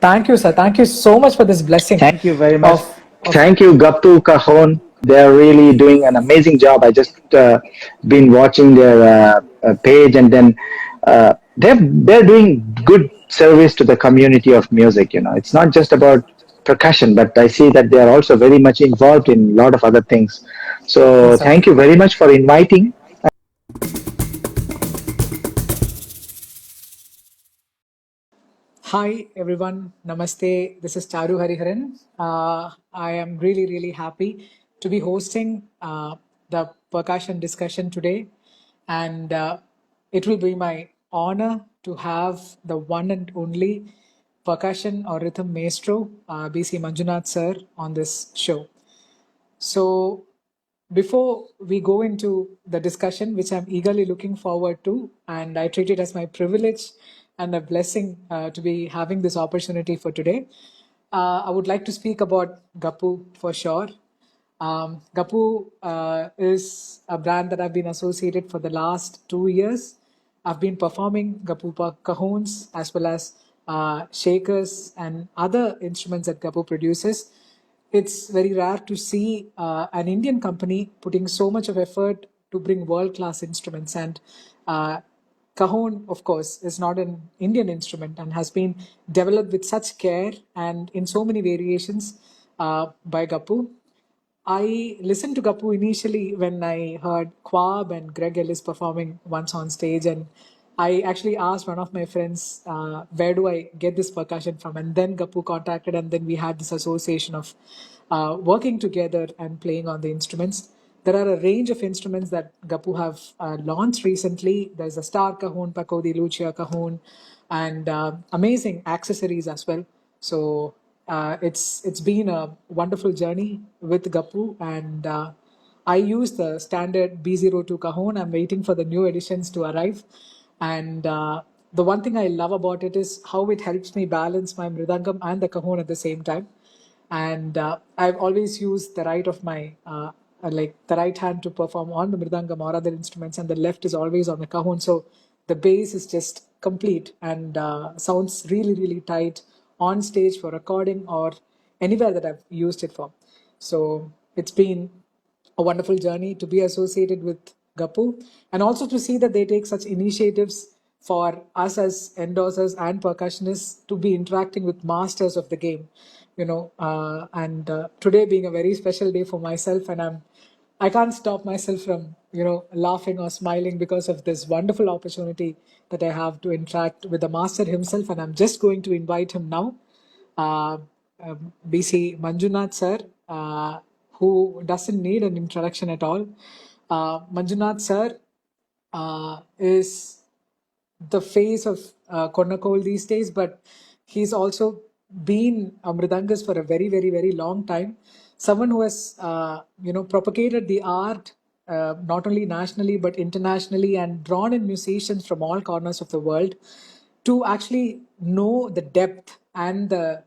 Thank you, sir. Thank you so much for this blessing Thank you very much. of Thank you, Gappu Cajon. They're really doing an amazing job. I just been watching their page, and then they're doing good service to the community of music. It's not just about percussion, but I see that they are also very much involved in a lot of other things. So yes, sir. thank you very much for inviting. Hi, everyone. Namaste. This is Charu Hariharan. I am really, really happy to be hosting the percussion discussion today. And it will be my honor to have the one and only percussion or rhythm maestro, BC Manjunath sir, on this show. So, before we go into the discussion, which I'm eagerly looking forward to, and I treat it as my privilege and a blessing to be having this opportunity for today, I would like to speak about Gappu for sure. Gappu is a brand that I've been associated for the last 2 years. I've been performing Gappu cajons as well as shakers and other instruments that Gappu produces. It's very rare to see an Indian company putting so much of effort to bring world-class instruments. And cajon, of course, is not an Indian instrument and has been developed with such care and in so many variations by Gappu. I listened to Gappu initially when I heard Quab and Greg Ellis performing once on stage, and I actually asked one of my friends, where do I get this percussion from? And then Gappu contacted, and then we had this association of working together and playing on the instruments. There are a range of instruments that Gappu have launched recently. There's a Star Cajon, Paco de Lucia Cajon, and amazing accessories as well. So it's been a wonderful journey with Gappu, and I use the standard B02 cajon. I'm waiting for the new editions to arrive, and the one thing I love about it is how it helps me balance my mridangam and the cajon at the same time. And I've always used the right of my like the right hand to perform on the mridangam or other instruments, and the left is always on the cajon. So the bass is just complete and sounds really, really tight on stage for recording or anywhere that I've used it for. So it's been a wonderful journey to be associated with Gappu, and also to see that they take such initiatives for us as endorsers and percussionists to be interacting with masters of the game. And today being a very special day for myself, and I can't stop myself from laughing or smiling because of this wonderful opportunity that I have to interact with the master himself, and I'm just going to invite him now. uh, BC Manjunath sir, who doesn't need an introduction at all. Manjunath sir is the face of Kornakol these days, but he's also been a Mridangas for a very, very, very long time. Someone who has, propagated the art not only nationally but internationally, and drawn in musicians from all corners of the world to actually know the depth and the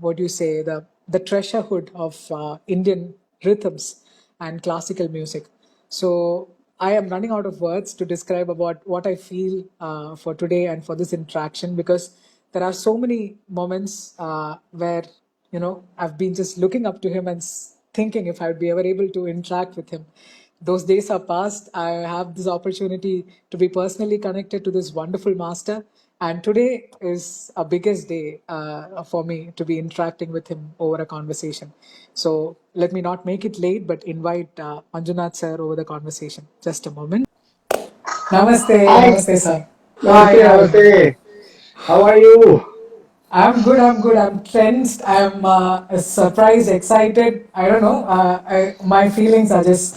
what do you say the treasurehood of Indian rhythms and classical music. So I am running out of words to describe about what I feel for today and for this interaction, because there are so many moments where I've been just looking up to him and thinking if I would be ever able to interact with him. Those days are past. I have this opportunity to be personally connected to this wonderful master, and today is a biggest day for me to be interacting with him over a conversation. So let me not make it late, but invite Manjunath sir over the conversation. Just a moment. Namaste, Hi, namaste, sir. namaste, Hi, hi. namaste. How are you? I'm good. I'm good. I'm tensed. I'm surprised, excited. I don't know. My feelings are just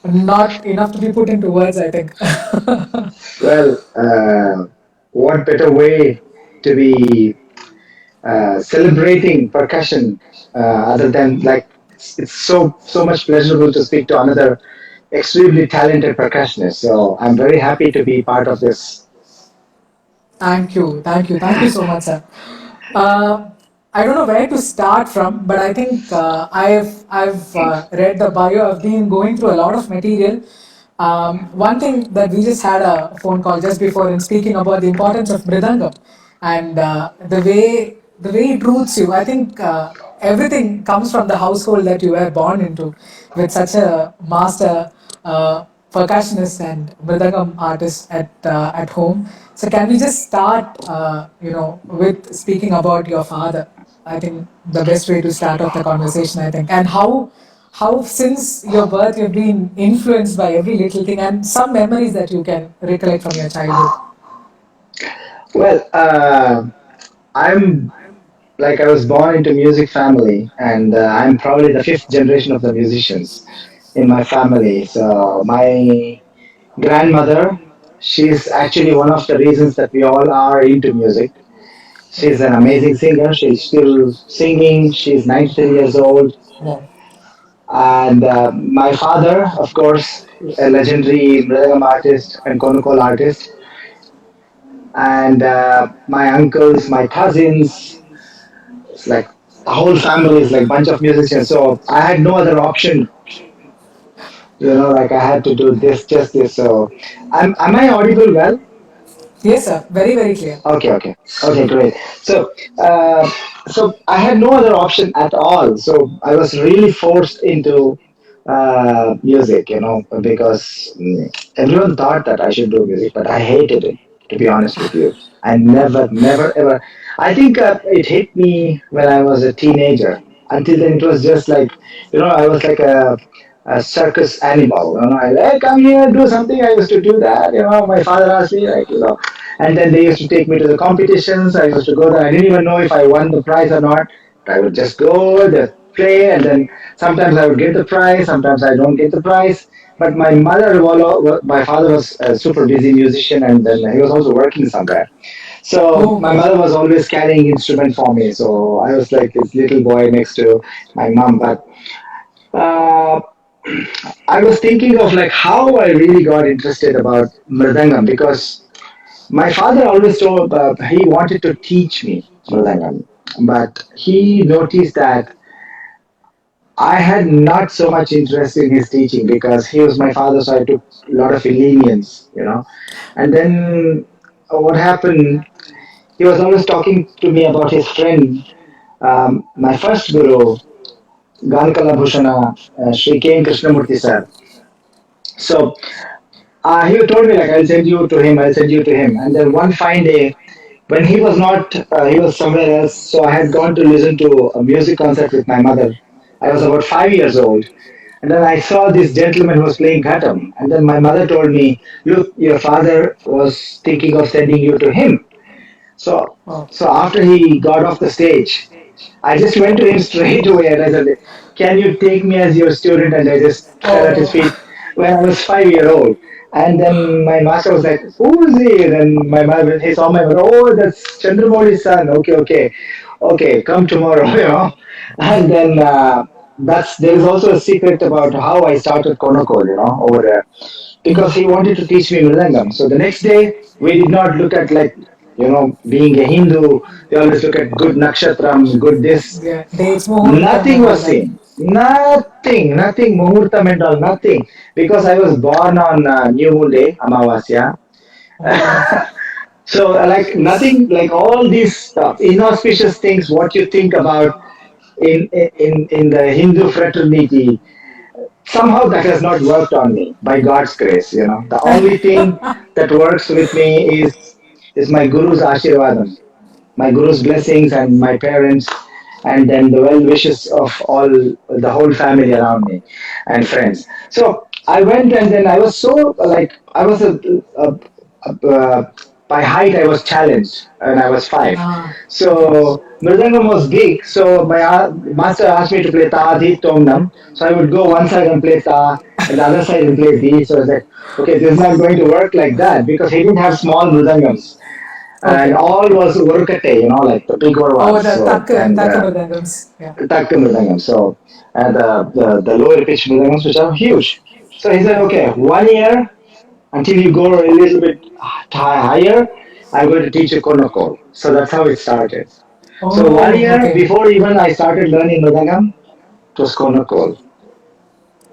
not enough to be put into words, I think. Well, what better way to be celebrating percussion other than like it's so much pleasurable to speak to another extremely talented percussionist. So I'm very happy to be part of this. Thank you. Thank you. Thank you so much, sir. Uh, I don't know where to start from, but I think I've read the bio. I've been going through a lot of material. One thing that we just had a phone call just before, in speaking about the importance of mridangam. and the way it roots you. I think everything comes from the household that you were born into, with such a master percussionist and mridangam artist at home. So can we just start, with speaking about your father? I think the best way to start off the conversation, I think, and how since your birth you've been influenced by every little thing, and some memories that you can recollect from your childhood. Well, I'm like I was born into music family, and I'm probably the fifth generation of the musicians in my family. So my grandmother, she's actually one of the reasons that we all are into music. She's an amazing singer. She's still singing. She's 93 years old. Wow. And my father, of course, a legendary Mridangam artist and Konukol artist. And my uncles, my cousins, it's like the whole family is like bunch of musicians. So I had no other option, like I had to do this, just this. So am I audible well? Yes, sir. Very, very clear. Okay, great. So, so I had no other option at all. So I was really forced into music, because everyone thought that I should do music, but I hated it. To be honest with you, I never, ever. I think it hit me when I was a teenager. Until then, it was just like, I was like a circus animal. Hey, come here, do something. I used to do that. My father asked me, like, and then they used to take me to the competitions. I used to go there. I didn't even know if I won the prize or not. But I would just go, just play, and then sometimes I would get the prize, sometimes I don't get the prize. But my father was a super busy musician, and then he was also working somewhere. So my Okay. mother was always carrying instrument for me. So I was like this little boy next to my mom. But uh, I was thinking of like how I really got interested about mridangam because my father always told he wanted to teach me mridangam, but he noticed that I had not so much interest in his teaching because he was my father, so I took a lot of lenience. And then what happened? He was always talking to me about his friend, my first guru, Gankala Bhushana, Sri K. Krishnamurti sir. So he told me like I'll send you to him, I'll send you to him. And then one fine day, when he was not, he was somewhere else. So I had gone to listen to a music concert with my mother. I was about 5 years old. And then I saw this gentleman who was playing Ghatam. And then my mother told me, look, your father was thinking of sending you to him. So, Wow. so after he got off the stage, I just went to him straight away and I said, can you take me as your student? And I just fell at his Oh. feet when I was 5 year old. And then my master was like, who is he? And my mother, he saw my mother, oh, that's Chandramoli's son. Okay, come tomorrow, And then there is also a secret about how I started Konokol, over there because he wanted to teach me Mridangam. So the next day, we did not look at like, being a Hindu, they always look at good nakshatram, good this. Yeah. Dates, muhurtam, Nothing and all was that. seen. Nothing, muhurtam and all, nothing. Because I was born on New Moon Day, Amavasya. Oh. So, like, nothing, like all these inauspicious things, what you think about in the Hindu fraternity, somehow that has not worked on me by God's grace. The only thing that works with me is my guru's ashirvadam, my guru's blessings, and my parents, and then the well wishes of all the whole family around me and friends. So I went, and then I was so like I was a by height I was challenged, and I was five. Ah. Okay. So Mridangam was big, so my master asked me to play Ta Di Tom Nam. So I would go one side and play Ta, and the other side and play Di. So I was like, okay, this is not going to work like that because he didn't have small Mridangams. And Okay. all was Urkate, like the bigger Oh, ones. the So, and takka mridangams. Yeah. Takka Mridangam. So, and the lower pitch Mridangams, which are huge. So he said, okay, 1 year until you go a little bit higher, I'm going to teach you Konokol. So that's how it started. So one Oh. year Okay. before even I started learning Mridangam, it was Konokol.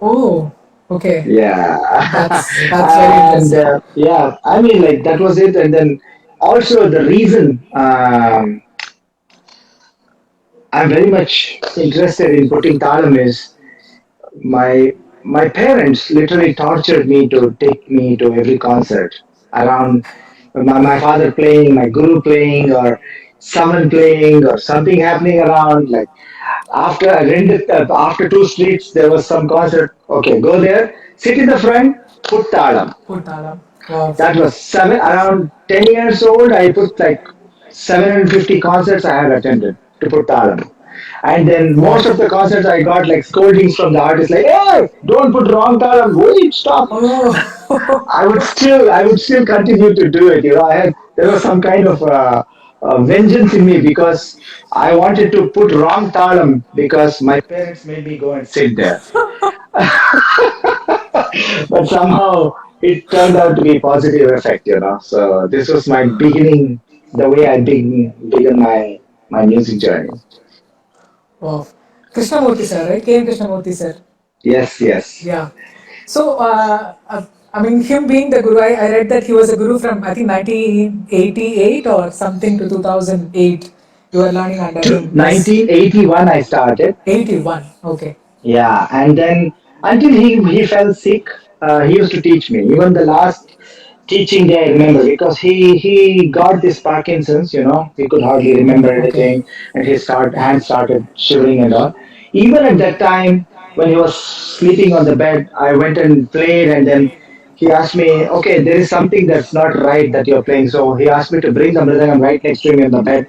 Oh. Okay. Yeah. That's very And interesting. yeah, I mean, like that was it. And then Also, the reason I'm very much interested in putting talam is my my parents literally tortured me to take me to every concert around my father playing, my guru playing, or someone playing, or something happening around. Like after I rented, after two streets, there was some concert. Okay, go there, sit in the front, put talam. Puttalam. Wow. That was seven around 10 years old. I put like 750 concerts I had attended to put talam. And then Wow. most of the concerts I got like scoldings from the artist, like, "Hey, don't put wrong talam. Wait, stop." Oh. I would still continue to do it. There was some kind of vengeance in me because I wanted to put wrong talam because my parents made me go and sit there. But somehow it turned out to be positive effect. So this was my beginning, the way I began my music journey. Wow. Krishnamurti sir, right? K. Krishnamurti sir. Yes, yes. Yeah. So, I mean, him being the guru, I read that he was a guru from, I think, 1988 or something to 2008. You were learning under To him. Yes. 1981 I started. 81. Okay. Yeah, and then until he fell sick, he used to teach me. Even the last teaching day I remember because he got this Parkinson's. He could hardly remember Okay. anything, and his Yeah. hand started shivering and all. Even at that time, when he was sleeping on the bed, I went and played, and then he asked me, "Okay, there is something that's not right that you're playing." So he asked me to bring the mridangam right next to him on the bed,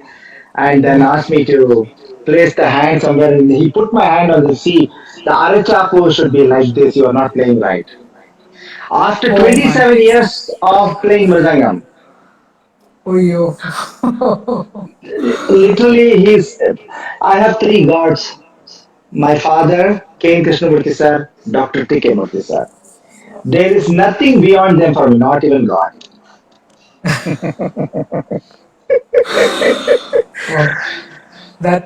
and then Oh. asked me to place the hand somewhere. And he put my hand on the sea. The Arachapu should be like this. You are not playing right. After Oh my. 27 years of playing Mridangam, Oh, you. literally, I have three gods. My father, K. Krishnamurti sir, Dr. T. K. Murthy sir. There is nothing beyond them for me, not even God. Wow. That,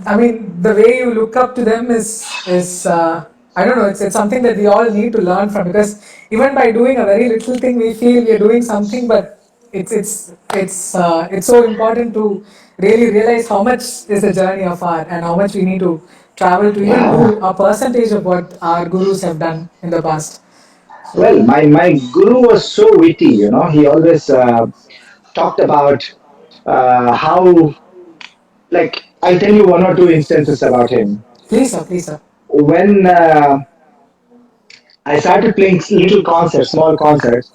I mean, the way you look up to them is I don't know. It's something that we all need to learn from, because even by doing a very little thing, we feel we are doing something, but it's so important to really realize how much is the journey of art and how much we need to travel to even Yeah. do a percentage of what our gurus have done in the past. So, Well, my guru was so witty. He always talked about how, like, I'll tell you one or two instances about him. please, sir, please, sir. When I started playing little concerts, small concerts,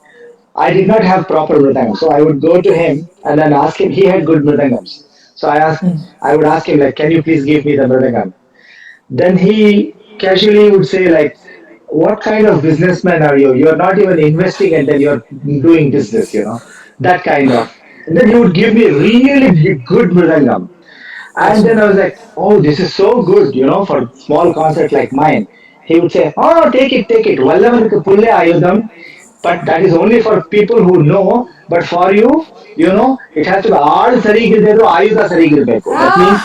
I did not have proper mridangam. So I would go to him and then ask him. He had good mridangams. So I would ask him like, "Can you please give me the mridangam?" Then he casually would say like, "What kind of businessman are you? You are not even investing and then you're doing business. That kind of." And then he would give me really good mridangam. That's And then right. I was like, "Oh, this is so good, for small concert like mine." He would say, "Oh, take it, take it. Vallavanukku pulle ayudam." But that is only for people who know. But for you, it has to be all sarigirbeku, ayuda sarigirbeku. That means,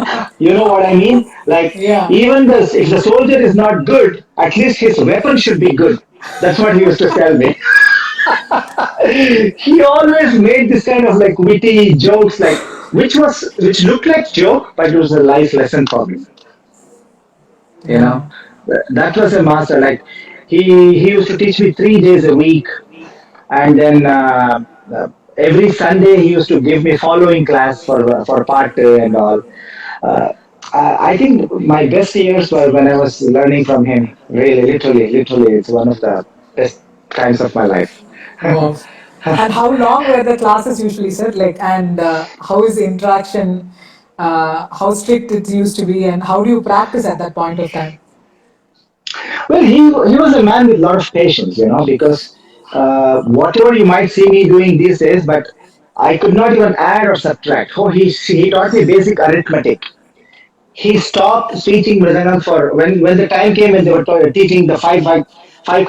Ah! you know what I mean? Like, Yeah. even if the soldier is not good, at least his weapon should be good. That's what he used to tell me. He always made this kind of like witty jokes, like which looked like joke, but it was a life lesson for me. You know, Yeah. that was a master. Like he used to teach me 3 days a week, and then every Sunday he used to give me following class for part and all. Uh, I think my best years were when I was learning from him. Really, literally, it's one of the best times of my life. Wow. And how long were the classes usually, sir? Like, and how is the interaction? How strict it used to be, and how do you practice at that point of time? Well, he was a man with a lot of patience, because whatever you might see me doing these days, but I could not even add or subtract. Oh, he taught me basic arithmetic. He stopped teaching Mridangam for when the time came when they were teaching the five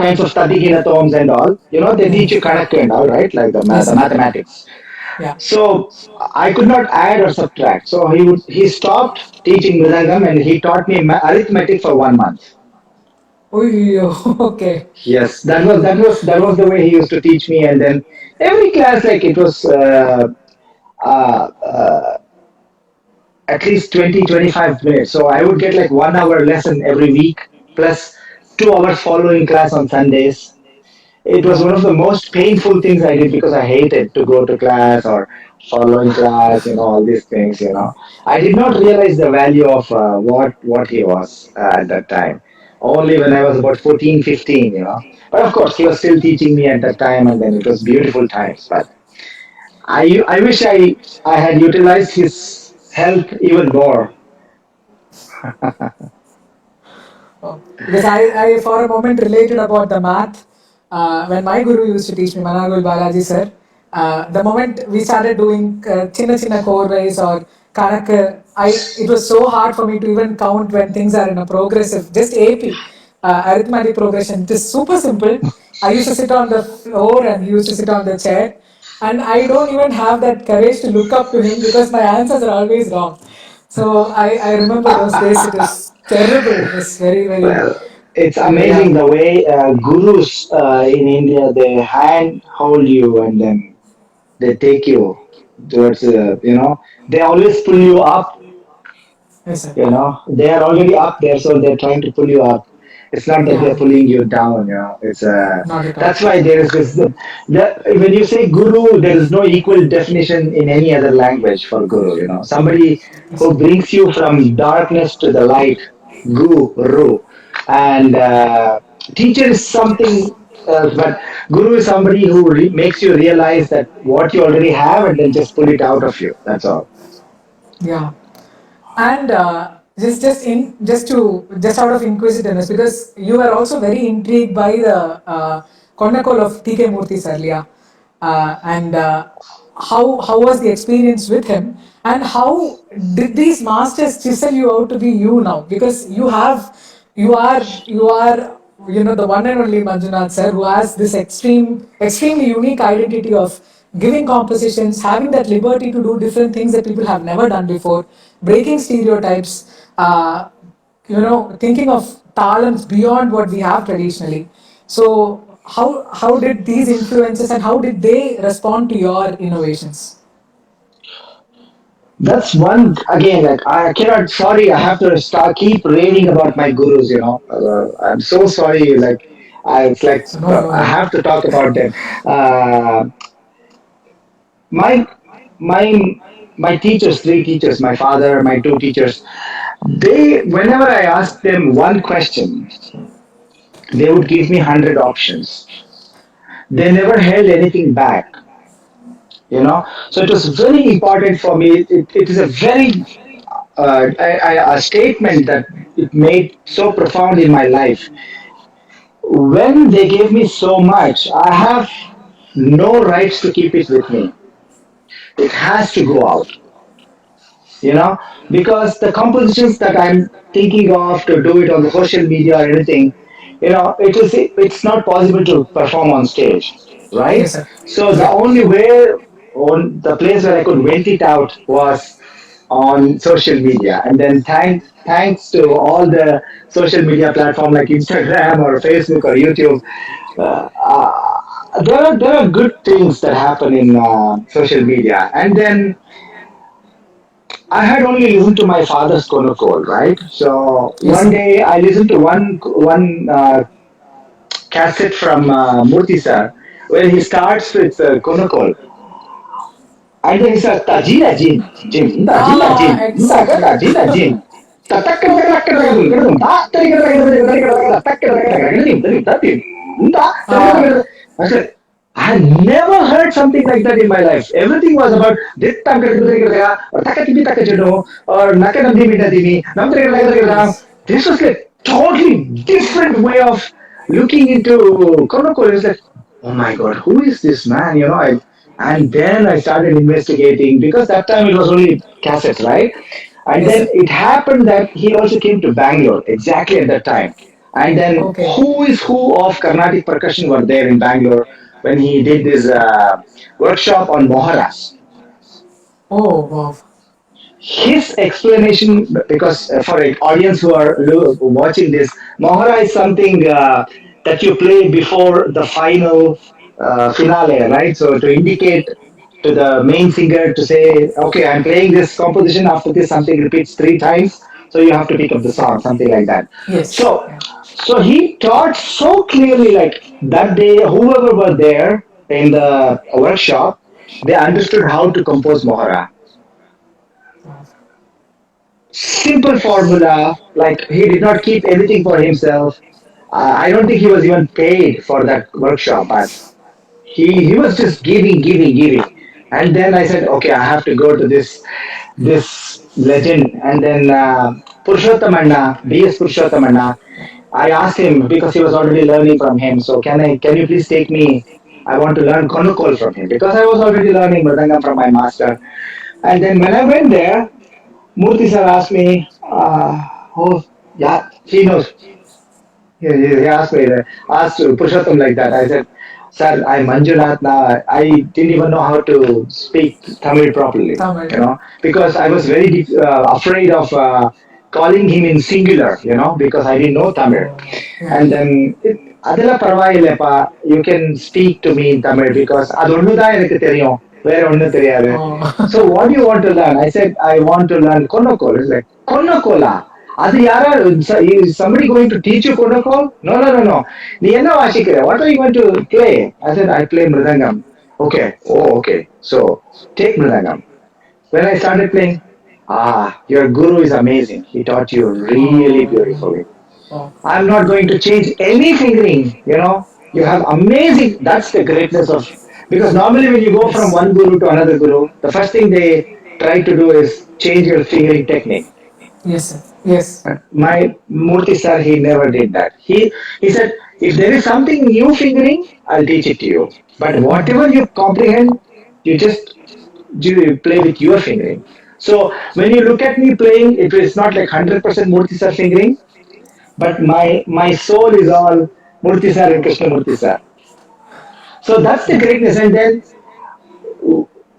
kinds of Tadiginatoms and all. They teach you Kanak and all, right? Like Yes, the sir. mathematics. Yeah. So I could not add or subtract. So he stopped teaching Mridangam and he taught me arithmetic for 1 month. Uyyo, okay. Yes, that was the way he used to teach me, and then every class like it was uh, at least 20-25 minutes. So I would get like 1 hour lesson every week plus 2 hours following class on Sundays. It was one Wow. of the most painful things I did because I hated to go to class or following class, all these things. I did not realize the value of what he was at that time. Only when I was about 14, 15. But of course, he was still teaching me at that time, and then it was beautiful times. But I wish I had utilized his help even more. Oh, because I for a moment related about the math. When my guru used to teach me, Managul Balaji sir, the moment we started doing chinna chinna core ways or kanak, it was so hard for me to even count when things are in a progressive, just AP, arithmetic progression. It is super simple. I used to sit on the floor and he used to sit on the chair. And I don't even have that courage to look up to him because my answers are always wrong. So I remember those days. It was terrible. It was very, very, Well, it's yeah, amazing the way gurus in India they hand hold you and then they take you towards they always pull you up. yes, sir. They are already up there, so they're trying to pull you up. It's not that they're Yeah, pulling you down. It's not at all. that's why there is this. When you say guru, there is no equal definition in any other language for guru. Somebody Yes, who sir. brings you from darkness to the light, guru, and teacher is something else. But guru is somebody who makes you realize that what you already have, and then just pull it out of you. That's all. Yeah. And just out of inquisitiveness, because you were also very intrigued by the Konnakol of T.K. Murthy's earlier, and how was the experience with him, and how did these masters chisel you out to be you now? Because you are the one and only Manjunath sir who has this extremely unique identity of giving compositions, having that liberty to do different things that people have never done before, breaking stereotypes, thinking of talents beyond what we have traditionally. So how did these influences and how did they respond to your innovations? That's one again. Like I cannot. Sorry, I have to start keep raving about my gurus. I'm so sorry. Like it's like So no, no I worry. have to talk about them. Uh, my my my teachers, three teachers, my father, my two teachers. They whenever I asked them one question, they would give me 100 options. They never held anything back. So it was very important for me. It is a very a statement that it made so profound in my life. When they gave me so much, I have no rights to keep it with me. It has to go out, you know, because the compositions that I'm thinking of to do it on the social media or anything, it's not possible to perform on stage, right? Yes, sir. So the Yeah. only way on the place where I could vent it out was on social media, and then thanks to all the social media platform like Instagram or Facebook or YouTube, there are good things that happen in social media, and then I had only listened to my father's Konokol, right? So Yes, one sir. day I listened to one cassette from Murthy sir, where he starts with Konokol, and then he says Tajina Jin, Jin, Tajina Ah, Jin, exactly. Tajina Jin. Ah, I said, I had never heard something like that in my life. Everything was about or yes. this was like totally different way of looking into Konokol. It's like, oh my god, who is this man? And then I started investigating because that time it was only cassettes, right? And Yes, then sir. it happened that he also came to Bangalore exactly at that time. And then Okay. who is who of Carnatic percussion were there in Bangalore when he did this workshop on Moharas. Oh, wow. his explanation, because for an audience who are watching this, mohara is something that you play before the final finale, right? So to indicate to the main singer to say, okay, I'm playing this composition, after this something repeats three times, so you have to pick up the song, something like that. Yes. So Yeah. so he taught so clearly, like that day whoever were there in the workshop, they understood how to compose mohara. Wow. Simple formula, like he did not keep anything for himself. I don't think he was even paid for that workshop, but he was just giving. And then I said, okay, I have to go to this legend. And then Purushottam B.S. Purushottam, I asked him because he was already learning from him. So can you please take me? I want to learn konukol from him because I was already learning mridangam from my master. And then when I went there, Murthy sir asked me, oh, yeah, he knows. He asked me, asked Purushottam like that. I said, sir, I'm Manjunath now. I didn't even know how to speak Tamil properly, Tamil. because I was very afraid of calling him in singular, because I didn't know Tamil. Oh, yeah. And then, அதெல்லாம் பரவாயில்லைப்பா, you can speak to me in Tamil because அது ஒண்ணுதான் எனக்கு தெரியும், வேற ஒண்ணும் தெரியாது. So Oh. what do you want to learn? I said, I want to learn Konokol. It's like, Konokola? அது யாரா? Is somebody going to teach you Konokol? No, no, no, no. நீ என்ன வாசிக்கிற? What are you going to play? I said, I play Mridangam. Okay. Oh, okay. So, take Mridangam. When I started playing, your guru is amazing. He taught you really Oh. beautifully. Oh. I'm not going to change any fingering. You have amazing. That's the greatness of. Because normally when you go from Yes. one guru to another guru, the first thing they try to do is change your fingering technique. Yes, sir. Yes. My Murthy sir, he never did that. He said, if there is something new fingering, I'll teach it to you. But whatever you comprehend, you just play with your fingering. So when you look at me playing, it is not like 100% Murthy sir fingering, but my soul is all Murthy sir and Krishnamurthy sir. So that's the Yeah. greatness. And then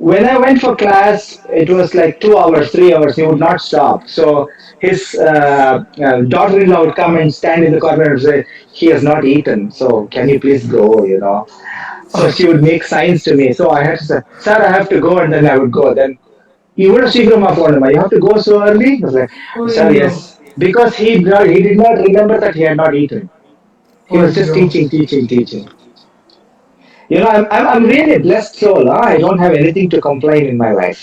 when I went for class, it was like 2 hours, 3 hours. He would not stop. So his daughter-in-law would come and stand in the corner and say, "He has not eaten. So can you please go?" So she would make signs to me. So I had to say, "Sir, I have to go," and then I would go. Then you would have seen from my phone. You have to go so early. I was like, Oh, "Sir, yo. yes," because he did not remember that he had not eaten. He Oh, was just yo. teaching. I'm really a blessed soul. Huh? I don't have anything to complain in my life.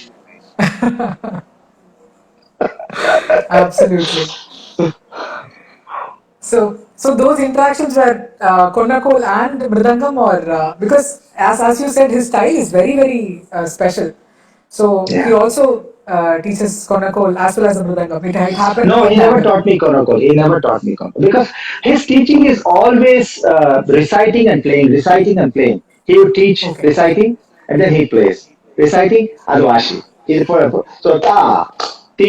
Absolutely. So those interactions were Konakol and Mridangam, or because as you said, his style is very very special. So he Yeah. also teaches Konakol as well as the Mridangam. It happened No, in he never tandem. taught me Konokol. He never taught me Konokol because his teaching is always reciting and playing, reciting and playing. He would teach Okay. reciting and then he plays. Reciting, adwashi. So ta, ti,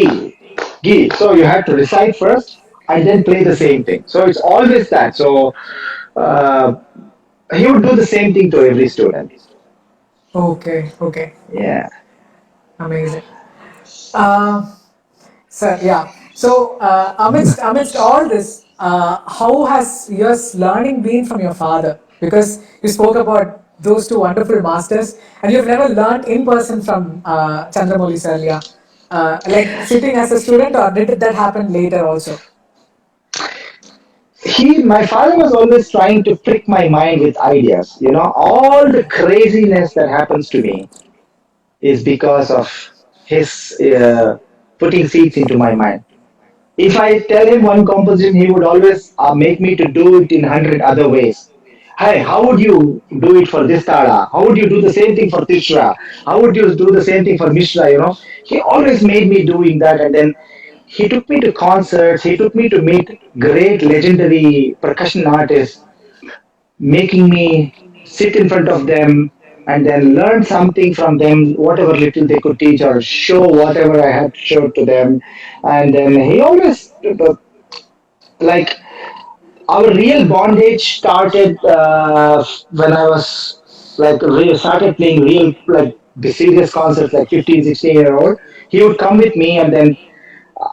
gi. So you have to recite first and then play the same thing. So it's always that. So uh, he would do the same thing to every student. Okay. Okay. Yeah. Amazing. Uh, So yeah. So amidst all this, how has your learning been from your father? Because you spoke about those two wonderful masters, and you've never learned in person from Chandramouli sir, yeah. Like sitting as a student, or did that happen later also? My father was always trying to prick my mind with ideas. All the craziness that happens to me is because of his putting seeds into my mind. If I tell him one composition, he would always make me to do it in 100 other ways. Hey, how would you do it for this tada? How would you do the same thing for Tishra? How would you do the same thing for Mishra? He always made me doing that, and then he took me to concerts. He took me to meet great legendary percussion artists, making me sit in front of them and then learn something from them, whatever little they could teach, or show whatever I had showed to them. And then he always, like, our real bondage started when I was like started playing real, like, the serious concerts, like 15, 16-year-old. he would come with me, and then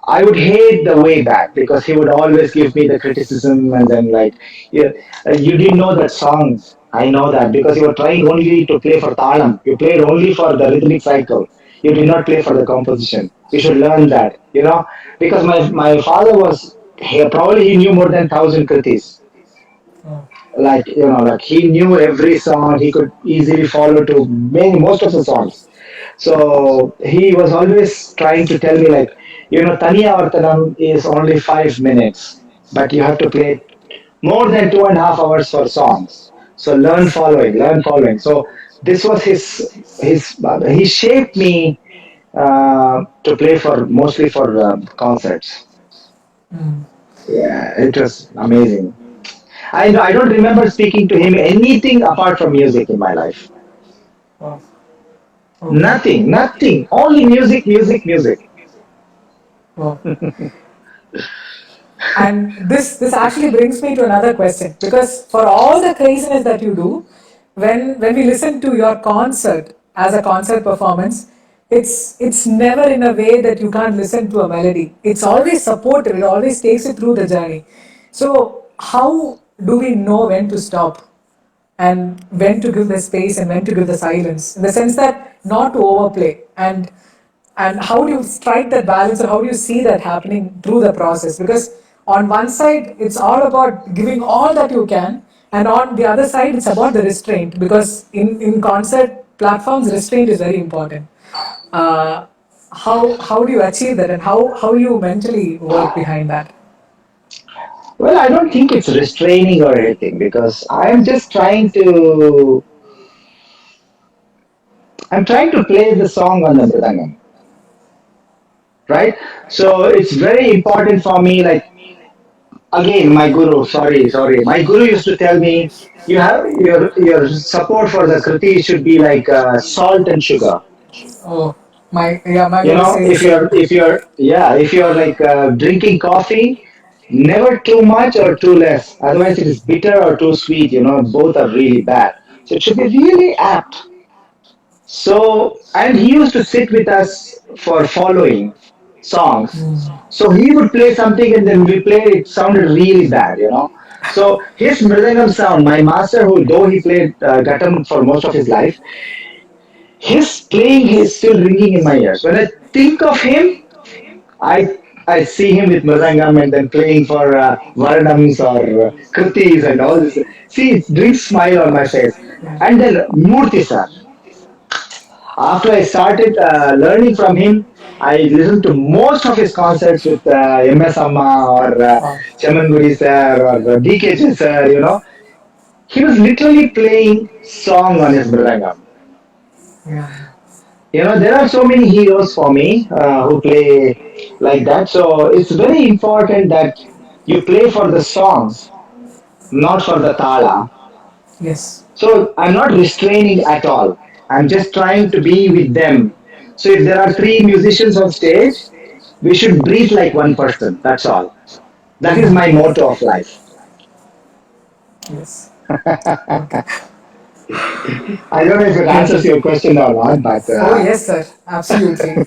I would hate the way back because he would always give me the criticism, and then like, you didn't know that song. I know that because you were trying only to play for talam. You played only for the rhythmic cycle. You did not play for the composition. You should learn that, because my father was, probably he knew more than 1,000 kritis. Oh. Like, like he knew every song. He could easily follow to most of the songs. So he was always trying to tell me, like, Taniya Vartanam is only 5 minutes, but you have to play more than 2.5 hours for songs. So learn following. So this was he shaped me to play for mostly for concerts. Mm. Yeah, it was amazing. I don't remember speaking to him anything apart from music in my life. Wow. Okay. Nothing, nothing. Only music, music, music. Wow. And this actually brings me to another question, because for all the craziness that you do, when we listen to your concert as a concert performance, it's never in a way that you can't listen to a melody. It's always supportive. It always takes you through the journey. So how do we know when to stop and when to give the space and when to give the silence, in the sense that not to overplay, and how do you strike that balance, or how do you see that happening through the process? Because on one side it's all about giving all that you can, and on the other side it's about the restraint, because in concert platforms restraint is very important. uh, how do you achieve that, and how you mentally work behind that? Well, I don't think it's restraining or anything because I'm trying to play the song on the mridangam, right? So it's very important for me. Like, again, my guru, sorry, my guru used to tell me, you have your support for the kriti should be like salt and sugar. Oh, my guru says the If same. you're like drinking coffee, never too much or too less. Otherwise, it is bitter or too sweet. Both are really bad. So it should be really apt. So, and he used to sit with us for following songs. So he would play something and then we played, it sounded really bad. So his mridangam sound, my master, who though he played Ghatam for most of his life, his playing is still ringing in my ears. When I think of him, I I see him with mridangam and then playing for varanams or kritis and all this. See, it brings smile on my face. And then Murthy sir. After I started learning from him, I listened to most of his concerts with MS Amma or Wow. Chamanguri sir or DKJ sir. He was literally playing song on his mridangam. Yeah. There are so many heroes for me who play like that. So it's very important that you play for the song, not for the tala. Yes. So I'm not restraining at all. I'm just trying to be with them. So if there are three musicians on stage, we should breathe like one person. That's all. That is my motto of life. Yes. Okay. I don't know if it answers your question or not, but Oh, yes, sir. Absolutely.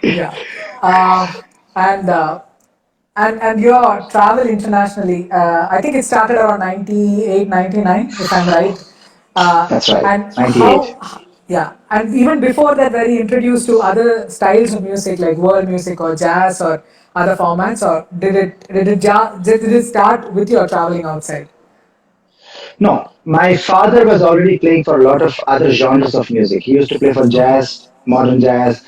Yeah. And and your travel internationally, I think it started around 98, 99, if I'm right. that's right. And 98. yeah, and even before that, were you introduced to other styles of music like world music or jazz or other formats, or did it start with your traveling outside? No, my father was already playing for a lot of other genres of music. He used to play for Okay. jazz, modern jazz.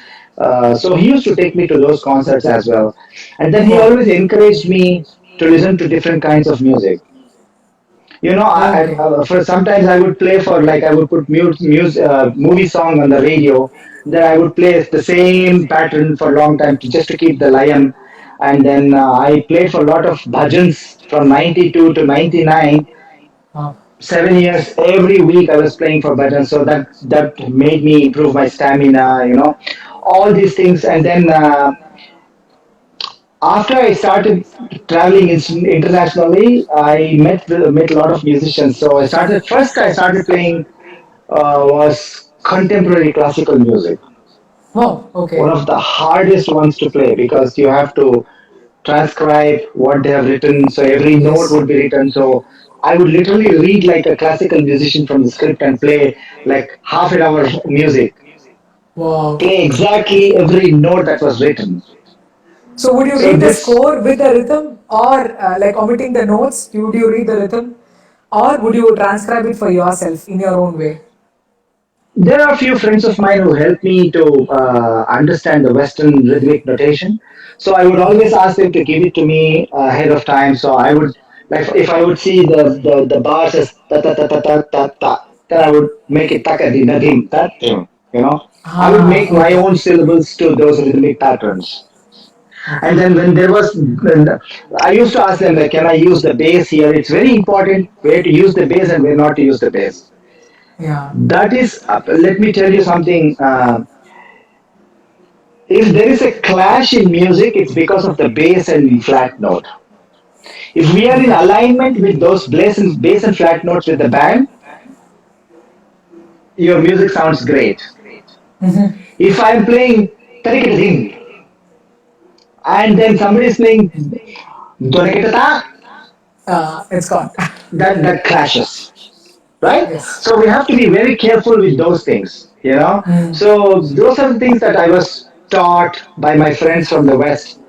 So he used to take me to those concerts as well. And then he Oh, always encouraged me to listen to different kinds of music. okay. For sometimes I would play for, like, I would put movie song on the radio. Then I would play the same pattern for a long time just to keep the lion. And then I played for a lot of bhajans from 92 to 99. Wow. 7 years every week I was playing for bhajan, so that made me improve my stamina, all these things. And then after I started traveling internationally, I met a lot of musicians. So I started playing was contemporary classical music. Wow. One Okay. of the hardest ones to play because you have to transcribe what they have written. So every note Yes. would be written. So I would literally read like a classical musician from the script and play like half an hour of music, Wow. play exactly every note that was written. So would you So read the this, score with the rhythm, or like omitting the notes? Would you read the rhythm, or would you transcribe it for yourself in your own way? there are a few friends of mine who help me to understand the Western rhythmic notation. So I would always ask them to give it to me ahead of time. So I would, like, if I would see the bars as ta ta ta ta ta ta ta, then I would make it taka di nadim ta tim. You know, I would Ah, make my okay. own syllables to those rhythmic patterns. Okay. And then when there was, I used to ask them like, can I use the bass here? It's very important where to use the bass and where not to use the bass. Yeah. That is, let me tell you something. If there is a clash in music, it's because of the bass and flat note. If we are in Okay. alignment with those bass and flat notes with the band, your music sounds great. If I'm playing tarikata and then somebody is playing donekata, It's gone. that clashes, right? Yes. So we have to be very careful with those things, you know. Mm. So those are the things that I was taught by my friends from the West.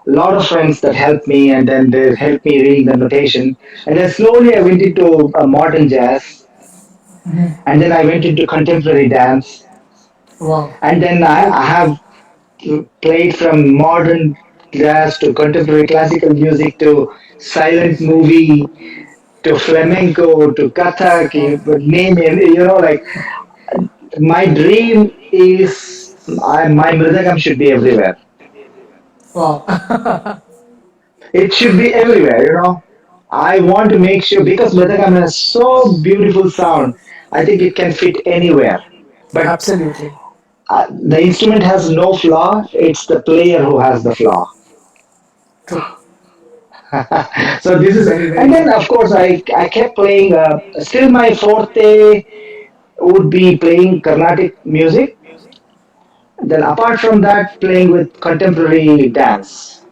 A lot of friends that helped me, and then they helped me reading the notation. And then slowly I went into modern jazz, and then I went into contemporary dance, Wow. and then I have played from modern jazz to contemporary classical music to silent movie to flamenco to kathak, but name it, you know, like my dream is my mridangam should be everywhere. Wow. It should be everywhere, you know. I want to make sure because mridangam has so beautiful sound. I think it can fit anywhere. But Absolutely. the instrument has no flaw. It's the player who has the flaw. True. So this is, Very, and very then true. of course I kept playing. Still, my forte would be playing Carnatic music. Then apart from that, playing with contemporary dance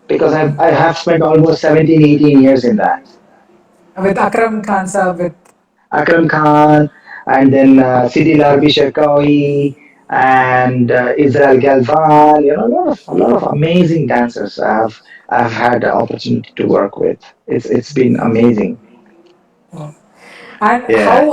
because I have spent almost 17, 18 years in that. With Akram Khan sir, with Akram Khan, and then Sidi Larbi Sharkawi, and Israel Galvan. You know, a lot of amazing dancers I've had the opportunity to work with. It's been amazing. and Yeah. how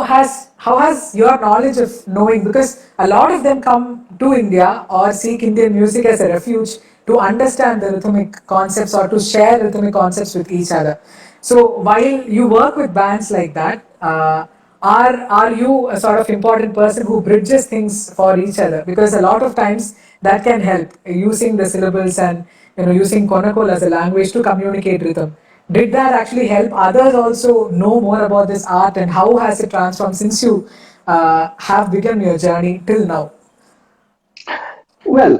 has your knowledge of knowing, because a lot of them come to India or seek Indian music as a refuge to understand the rhythmic concepts or to share rhythmic concepts with each other. So while you work with bands like that, are you a sort of important person who bridges things for each other? Because a lot of times that can help using the syllables and using Konakol as a language to communicate rhythm. Did that actually help others also know more about this art, and how has it transformed since you have begun your journey till now? Well,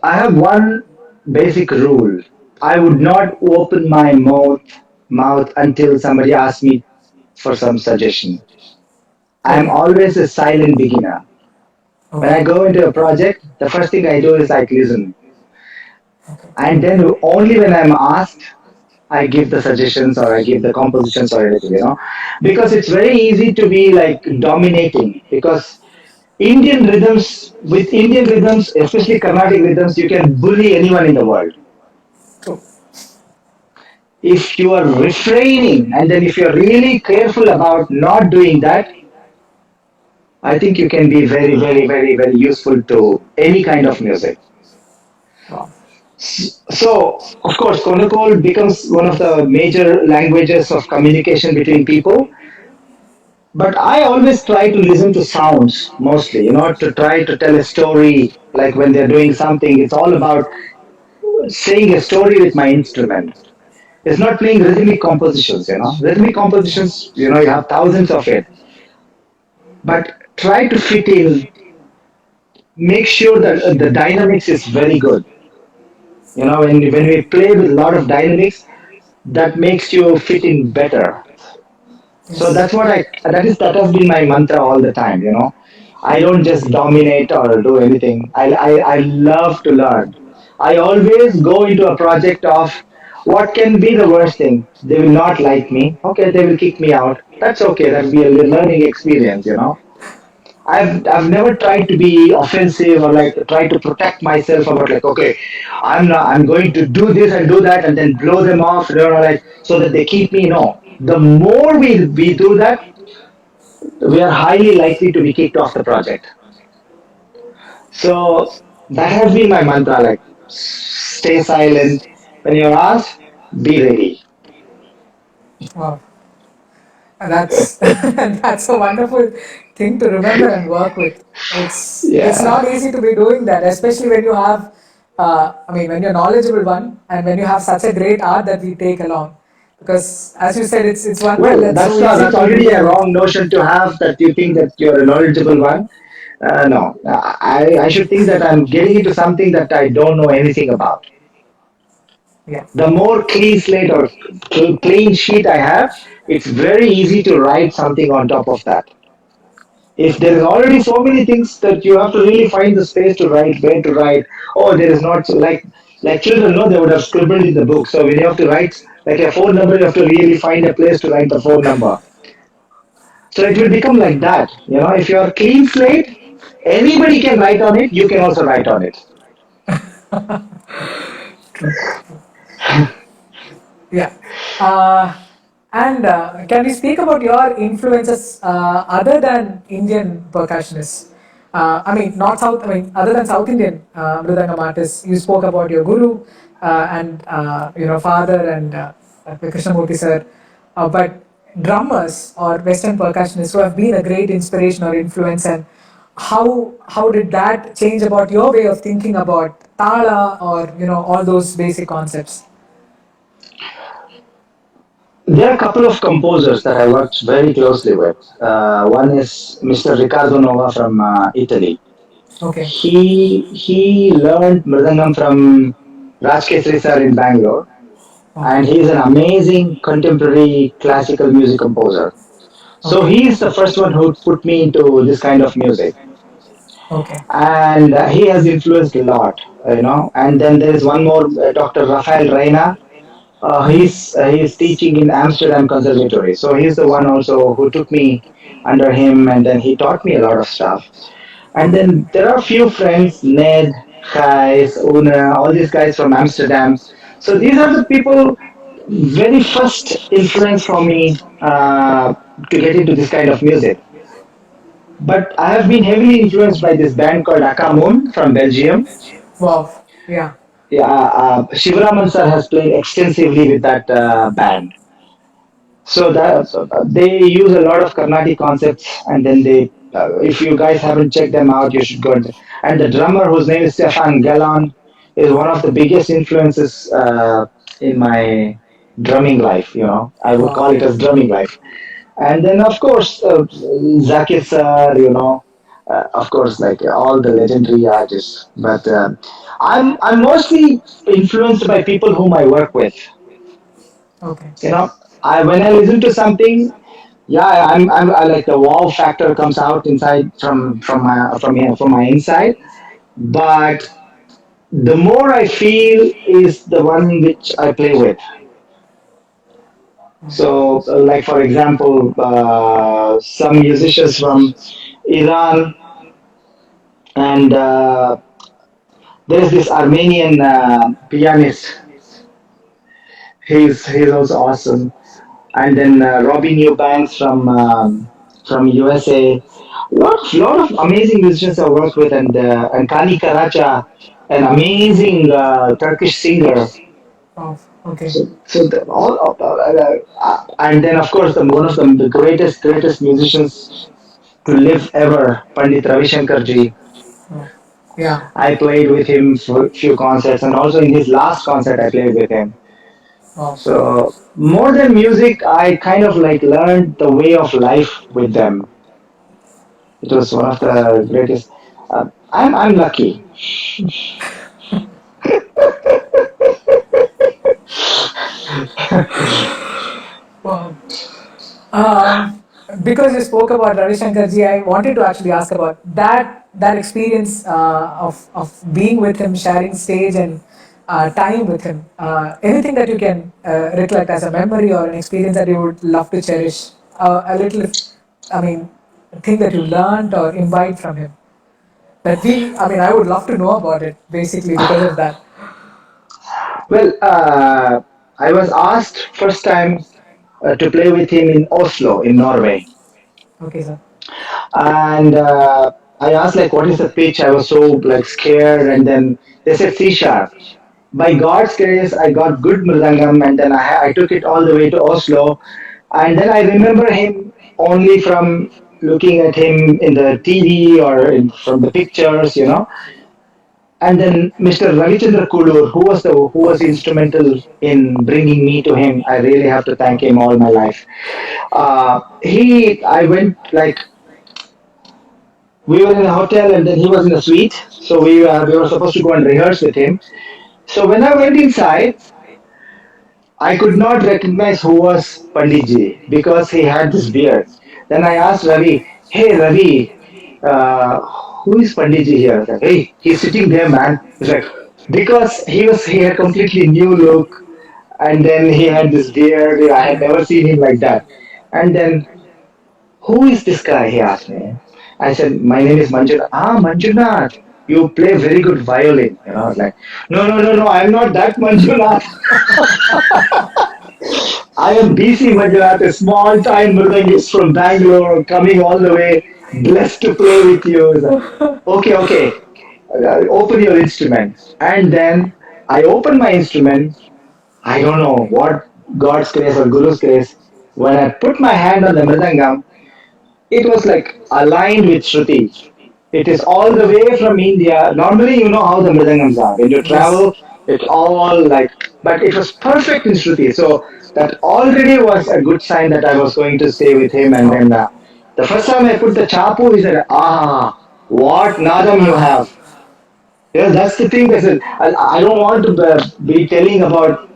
I have one basic rule. I would not open my mouth until somebody asks me for some suggestion. I'm Okay. always a silent beginner. When I Okay. go into a project, the first thing I do is like listen. Okay. And then only when I'm asked, I give the suggestions or I give the compositions or anything, you know. Because it's very easy to be like dominating. Because with Indian rhythms, especially Carnatic rhythms, you can bully anyone in the world. True. If you are refraining and then if you're really careful about not doing that, I think you can be very, very, very, very useful to any kind of music. Wow. So, of course, Konakol becomes one of the major languages of communication between people. But I always try to listen to sounds mostly, you know, to try to tell a story. Like when they're doing something, it's all about saying a story with my instrument. It's not playing rhythmic compositions, you know. Rhythmic compositions, you know, you have thousands of it. But try to fit in, make sure that the dynamics is very good. You know, when we play with a lot of dynamics, that makes you fit in better. So Yes. that has been my mantra all the time, you know. I don't just dominate or do anything. I love to learn. I always go into a project of what can be the worst thing. They will not like me. Okay, they will kick me out. That's okay. That'll be a learning experience, you know. I've never tried to be offensive or like try to protect myself about like okay, I'm going to do this and do that and then blow them off, you know, like so that they keep me. No, the more we do that, we are highly likely to be kicked off the project. So that has been my mantra. Like stay silent when you're asked, be ready. Wow. That's that's a wonderful thing to remember and work with. It's not Yeah. easy to be doing that, especially when you have, I mean, when you're knowledgeable one, and when you have such a great art that we take along. Because as you said, it's one thing Well, that's so easy that's to already begin a with. wrong notion to have that you think that you're a knowledgeable one. No, I should think that I'm getting into something that I don't know anything about. Yeah. The more clean slate or clean sheet I have, it's very easy to write something on top of that. If there is already so many things that you have to really find the space to write, where to write. Oh, there is not so like children know they would have scribbled in the book. So when you have to write like a phone number, you have to really find a place to write the phone number. So it will become like that. You know, if you are clean slate, anybody can write on it. You can also write on it. True. Yeah. And can we speak about your influences other than Indian percussionists? I mean, not South. I mean, other than South Indian mridangam artists. You spoke about your guru and father and Krishnamurti sir, but drummers or Western percussionists who have been a great inspiration or influence, and how did that change about your way of thinking about tala or all those basic concepts? There are a couple of composers that I worked very closely with. One is Mr. Riccardo Nova from Italy. Okay. He learned mridangam from Raj Kesri sir in Bangalore, and Okay. he is an amazing contemporary classical music composer. So Okay. he is the first one who put me into this kind of music, Okay. and he has influenced a lot, you know. And then there is one more, Dr. Rafael Reina. He's teaching in Amsterdam Conservatory, so he's the one also who took me under him, and then he taught me a lot of stuff. And Okay. then there are a few friends, Ned, Gijs, Una, all these guys from Amsterdam. So these are the people, very first influence for me to get into this kind of music. But I have been heavily influenced by this band called Akamun from Belgium. Wow. Yeah. Yeah, Shivaraman sir has played extensively with that band. So that they use a lot of Carnatic concepts, and then if you guys haven't checked them out, you should go. And the drummer, whose name is Stefan Gallon, is one of the biggest influences in my drumming life. You know, I would Wow. call it as drumming life. And then, of course, Zakir sir, you know, of course, like all the legendary artists. But I'm mostly influenced by people whom I work with. Okay. You know, I when I listen to something, yeah, I like the wow factor comes out inside from my inside. But the more I feel is the one which I play with. So, like for example, some musicians from Iran, and there's this Armenian pianist. He's also awesome. And then Robbie Newbanks from USA. Lot of amazing musicians I worked with, and Kani Karacha, an amazing Turkish singer. Wow. Okay. So and then of course one of the greatest musicians to live ever, Pandit Ravi Shankar ji. Wow. Yeah. I played with him for a few concerts, and also in his last concert I played with him. Wow. So more than music, I kind of like learned the way of life with them. It was one of the greatest. I'm lucky. Wow. Um, because you spoke about Ravi Shankar ji, I wanted to actually ask about that experience of being with him, sharing stage and time with him. Anything that you can recollect as a memory or an experience that you would love to cherish, a little, I mean, thing that you learned or imbibe from him. That we, I mean, I would love to know about it basically because of that. Well, I was asked first time to play with him in Oslo, in Norway, Okay, sir. and I asked like, "What is the pitch?" I was so like scared, and then they said C sharp. By God's grace, I got good mridangam, and then I took it all the way to Oslo, and then I remember him only from looking at him in the TV or from the pictures, and then Mr. Ravichandra Kulur, who was instrumental in bringing me to him. I really have to thank him all my life. I went like we were in a hotel and then he was in a suite, so we were supposed to go and rehearse with him. So when I went inside, I could not recognize who was Panditji because he had this beard. Then I asked Ravi, "Hey Ravi, uh, who is Panditji here?" I was like, "Hey, he's sitting there, man." He's like, because he had completely new look, and then he had this beard. I had never seen him like that. And then, who is this guy? He asked me. I said, "My name is Manjunath." Ah, Manjunath, you play very good violin. I was like, "No, no, no, no, I'm not that Manjunath. I am BC Manjunath, a small time mridangist from Bangalore, coming all the way, blessed to play with you." He's like, "Okay, okay, open your instrument." And then I opened my instrument. I don't know what God's grace or Guru's grace. When I put my hand on the mridangam, it was like aligned with Shruti. It is all the way from India. Normally, you know how the mridangams are. When you Yes. travel, it's all like, but it was perfect in Shruti. So that already was a good sign that I was going to stay with him. And Oh. then the first time I put the chapu, he said, "Ah, what nadam you Ah. have." Yeah, that's the thing. I don't want to be telling about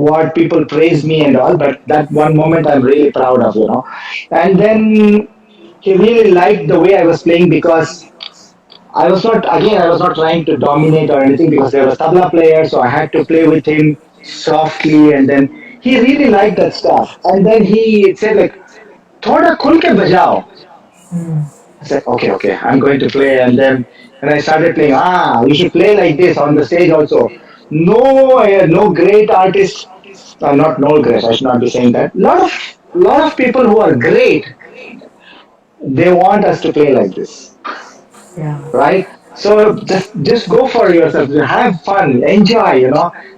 what people praise me and all, but that one moment I'm really proud of. And then he really liked the way I was playing because I was not trying to dominate or anything because there was tabla player, so I had to play with him softly, and then he really liked that stuff. And then he said like, "Thoda khul ke bajao." I said, "Okay, okay, I'm going to play." And then when I started playing, you should play like this on the stage also. No, no great artist, not no great. I should not be saying that. Lot of people who are great, they want us to play like this, Yeah. right? So just go for yourself, have fun, enjoy.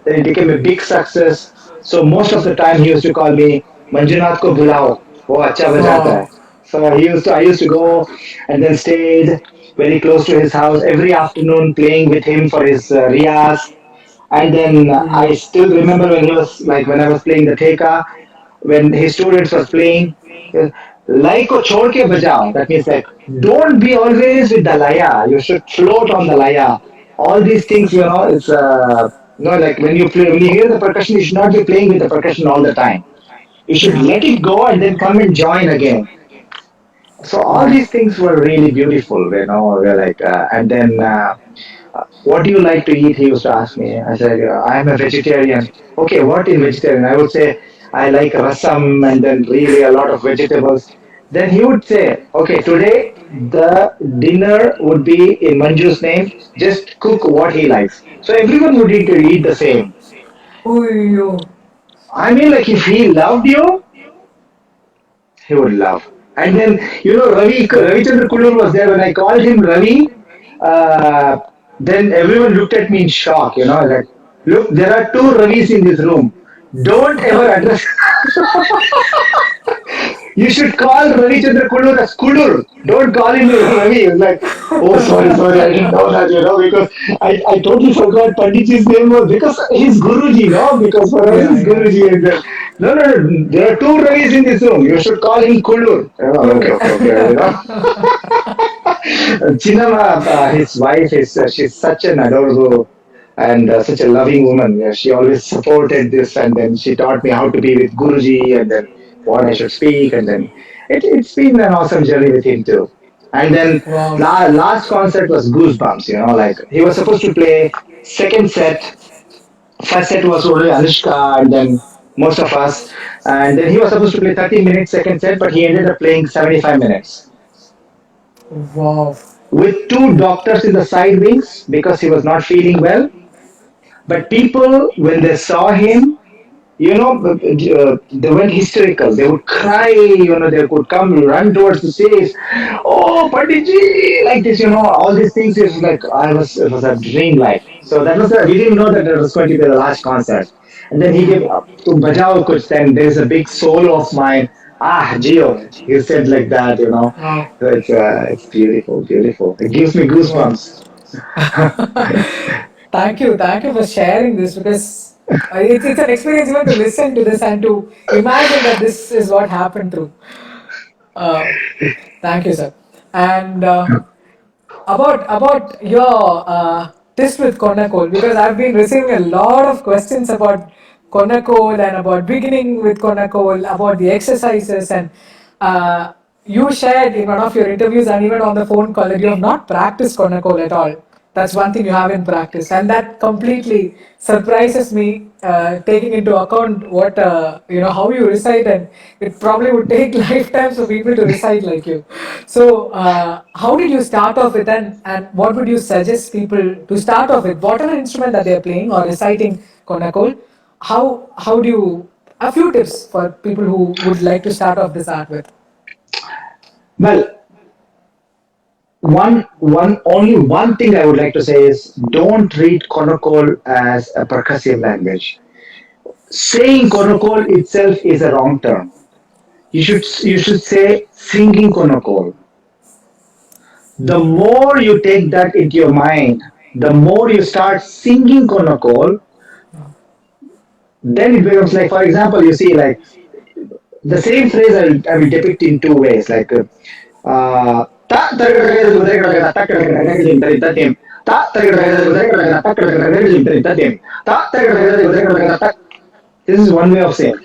Then it became a big success. So most of the time he used to call me Manjunath ko bulao, wo acha bajata Wow. hai. So I used to go and then stayed very close to his house every afternoon playing with him for his riyas. And then I still remember when he was like when I was playing the theka, when his students was playing, like ko chhod ke bajao. That means like don't be always with the laya. You should float on the laya. All these things, it's like when you hear the percussion, you should not be playing with the percussion all the time. You should Yeah. let it go and then come and join again. So all Wow. these things were really beautiful. We're like, and then what do you like to eat? He used to ask me. I said, I'm a vegetarian. Okay, what in vegetarian? I would say, I like rasam and then really a lot of vegetables. Then he would say, okay, today the dinner would be in Manju's name. Just cook what he likes. So everyone would need to eat the same. Ooh. I mean, like if he loved you, he would love. And then, Ravichandra Kulur was there when I called him Ravi. Uh, then everyone looked at me in shock, like, look, there are two Ravis in this room. Don't ever address. You should call Ravichandra Kulur as Kulur. Don't call him Ravi. He was like, oh, sorry, sorry, I didn't know that, because I totally forgot Panditji's name was because he's Guruji, no? Because for us Yeah, he's yeah. Guruji. And then, no, no, no, there are two Ravis in this room. You should call him Kulur. Okay, Cool. okay, okay. Chinnama, his wife, she's such an adorable and such a loving woman. Yeah, she always supported this, and then she taught me how to be with Guruji, and then what I should speak, and then It's been an awesome journey with him too. And then Wow. last concert was goosebumps. Like he was supposed to play second set. First set was only Anushka and then most of us, and then he was supposed to play 30 minutes second set, but he ended up playing 75 minutes Wow. with two doctors in the side wings because he was not feeling well. But people, when they saw him, they went hysterical. They would cry, they would come run towards the stage. Oh, Panditji, like this, all these things is like, it was a dream life. So we didn't know that it was going to be the last concert. And then he gave up to Bajao Kuch, then there's a big solo of mine. Ah, Gio, he said like that. Wow. So it's beautiful, beautiful. It gives me Wow. goosebumps. Thank you for sharing this because it's an experience even to listen to this and to imagine that this is what happened through. Uh, Thank you, sir. And about your test with Konakol, because I've been receiving a lot of questions about Konakol and about beginning with Konakol, about the exercises, and you shared in one of your interviews and even on the phone call that you have not practiced Konakol at all. That's one thing you haven't practiced, and that completely surprises me. Taking into account what how you recite, and it probably would take lifetimes for people to recite like you. So, how did you start off with, and what would you suggest people to start off with, whatever instrument that they are playing or reciting Konakol? How do you a few tips for people who would like to start off this art with? Well, only one thing I would like to say is don't treat Konokol as a percussive language. Saying Konokol itself is a wrong term. You should say singing Konokol. The more you take that into your mind, the more you start singing Konokol, then it becomes like, for example, you see like the same phrase I will depict in two ways. Like ta this is one way of saying.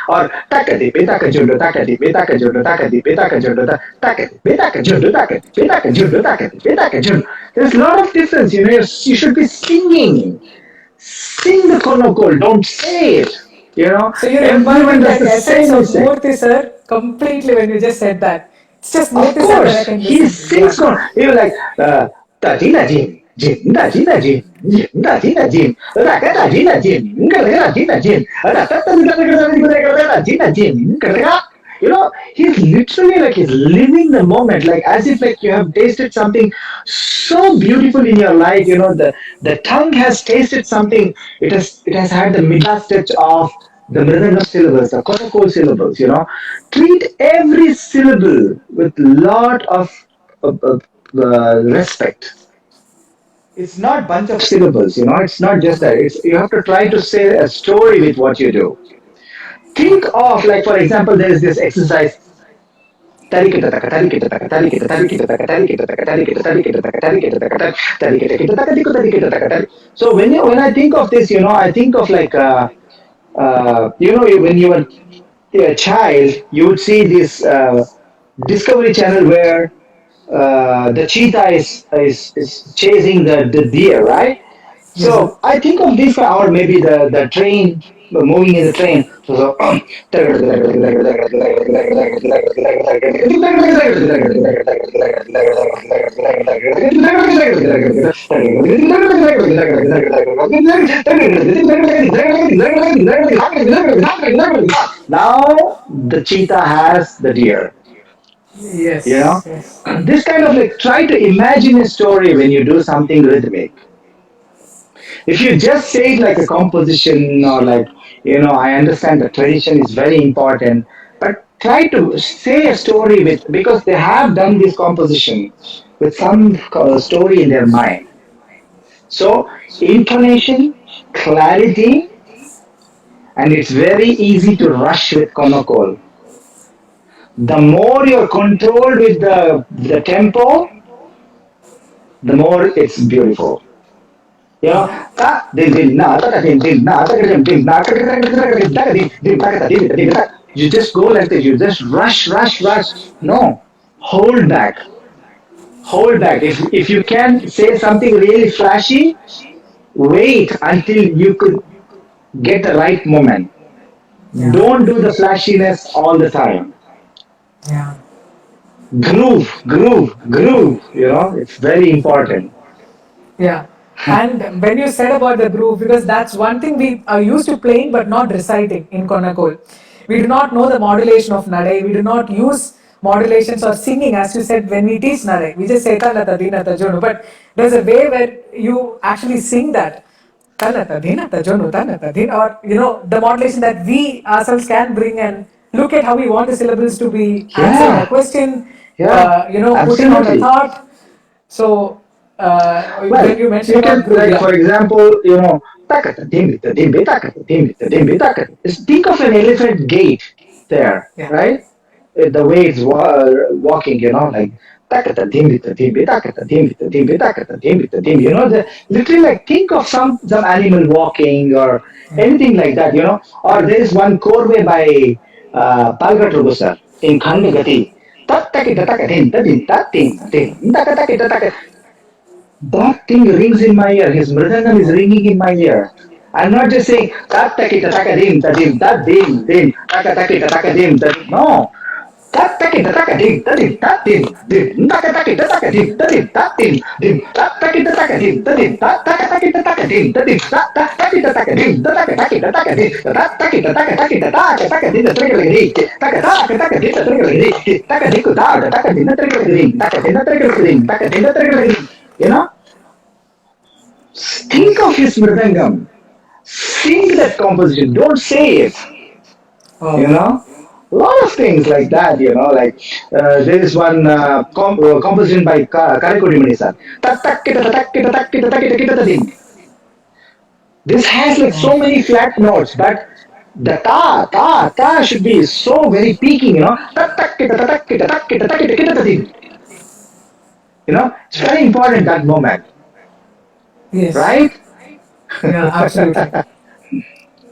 Or takati petaka jundu takati petaka jundu takati petaka jundu takati petaka jundu takati petaka jundu takati petaka jundu. There's a lot of difference. You should be singing. Sing the konokol. Don't say it. So you're Everyone imbibing does that the essence same of mistake. Murthy sir completely when you just said that. It's just Of Murthy sir that I course, can he listen to. Yeah. sings on. He was like, da jina jin, jin da jina jin, jin da jina jin, da ga da jina jin, ga da jina jin, da ta ta da jina jin, ga da. He's literally like he's living the moment, like as if like you have tasted something so beautiful in your life. The tongue has tasted something. It has had the middle touch of the mridangam syllables, the Kotakol syllables. Treat every syllable with lot of respect. It's not bunch of syllables. It's not just that. It's you have to try to say a story with what you do. Think of like for example, there is this exercise. So when I think of this, I think of like when you were a child, you would see this Discovery Channel where the cheetah is chasing the deer, right? Yes, sir. So I think of this, or maybe the train moving in the train. So, now the cheetah has the deer. You know, Yes, yes. this kind of like try to imagine a story when you do something rhythmic. If you just say it like a composition or like, I understand the tradition is very important, but try to say a story with, because they have done this composition with some story in their mind. So, intonation, clarity, and it's very easy to rush with Konokol. The more you're controlled with the tempo, the more it's beautiful. You know, ta din din na ta ta din din na ta din din na ta din din ta din din ta ta din din ta. You just go like this. You just rush, rush, rush. No, hold back, hold back. If you can say something really flashy, wait until you could get the right moment. Yeah. Don't do the flashiness all the time. Yeah. Groove, groove, groove. You know, it's very important. Yeah. And when you said about the groove, because that's one thing we are used to playing but not reciting in Konakol. We do not know the modulation of Nadai. We do not use modulations or singing, as you said, when we teach Nadai. We just say Tanata Dinata Jonu. But there's a way where you actually sing that. Tanata Dinata Jonu, Tanata Din, or the modulation that we ourselves can bring and look at how we want the syllables to be answering a Yeah, question, yeah, putting out a absolutely. thought. So when Well, you mentioned you about can, groove, like, yeah, for example, takata dimita dimbi takata dimita dimbi takata. Just think of an elephant gait there, yeah, right? The way it's walking, like takata dimita dimbi takata dimita dimbi takata dimita dimbi. Literally, like, think of some animal walking or yeah, anything like that, Or there is one korwe by Palgat sir in Khandagati. Tat takita takatin tatin tatin tatin takata. That thing rings in my ear. His mridangam is ringing in my ear. I'm not just saying tat takita takadim tadim tat dim dim taka takita takadim tadim. No. Tat takita takadim tadim tat dim dim taka takita takadim tadim tat dim dim tat takita takadim tadim tat taka takita takadim tadim tat takita takadim taka takita takadim tat takita takita taka takadim tatrigalagadi taka taka takadim tatrigalagadi takadiku taka takadim tatrigalagadi takadim tatrigalagadi takadim tatrigalagadi. You know? Think of his mridangam. Sing that composition. Don't say it. You oh, know, a lot of things like that. Like there is one composition by Karakuri Manisan. Tak tak kita tak kita tak kita tak kita kita tadim. This has like so many flat notes, but the ta should be so very peaking. Tak tak kita tak kita tak kita tak kita kita tadim. It's very important that moment, yes, right? yeah, absolutely.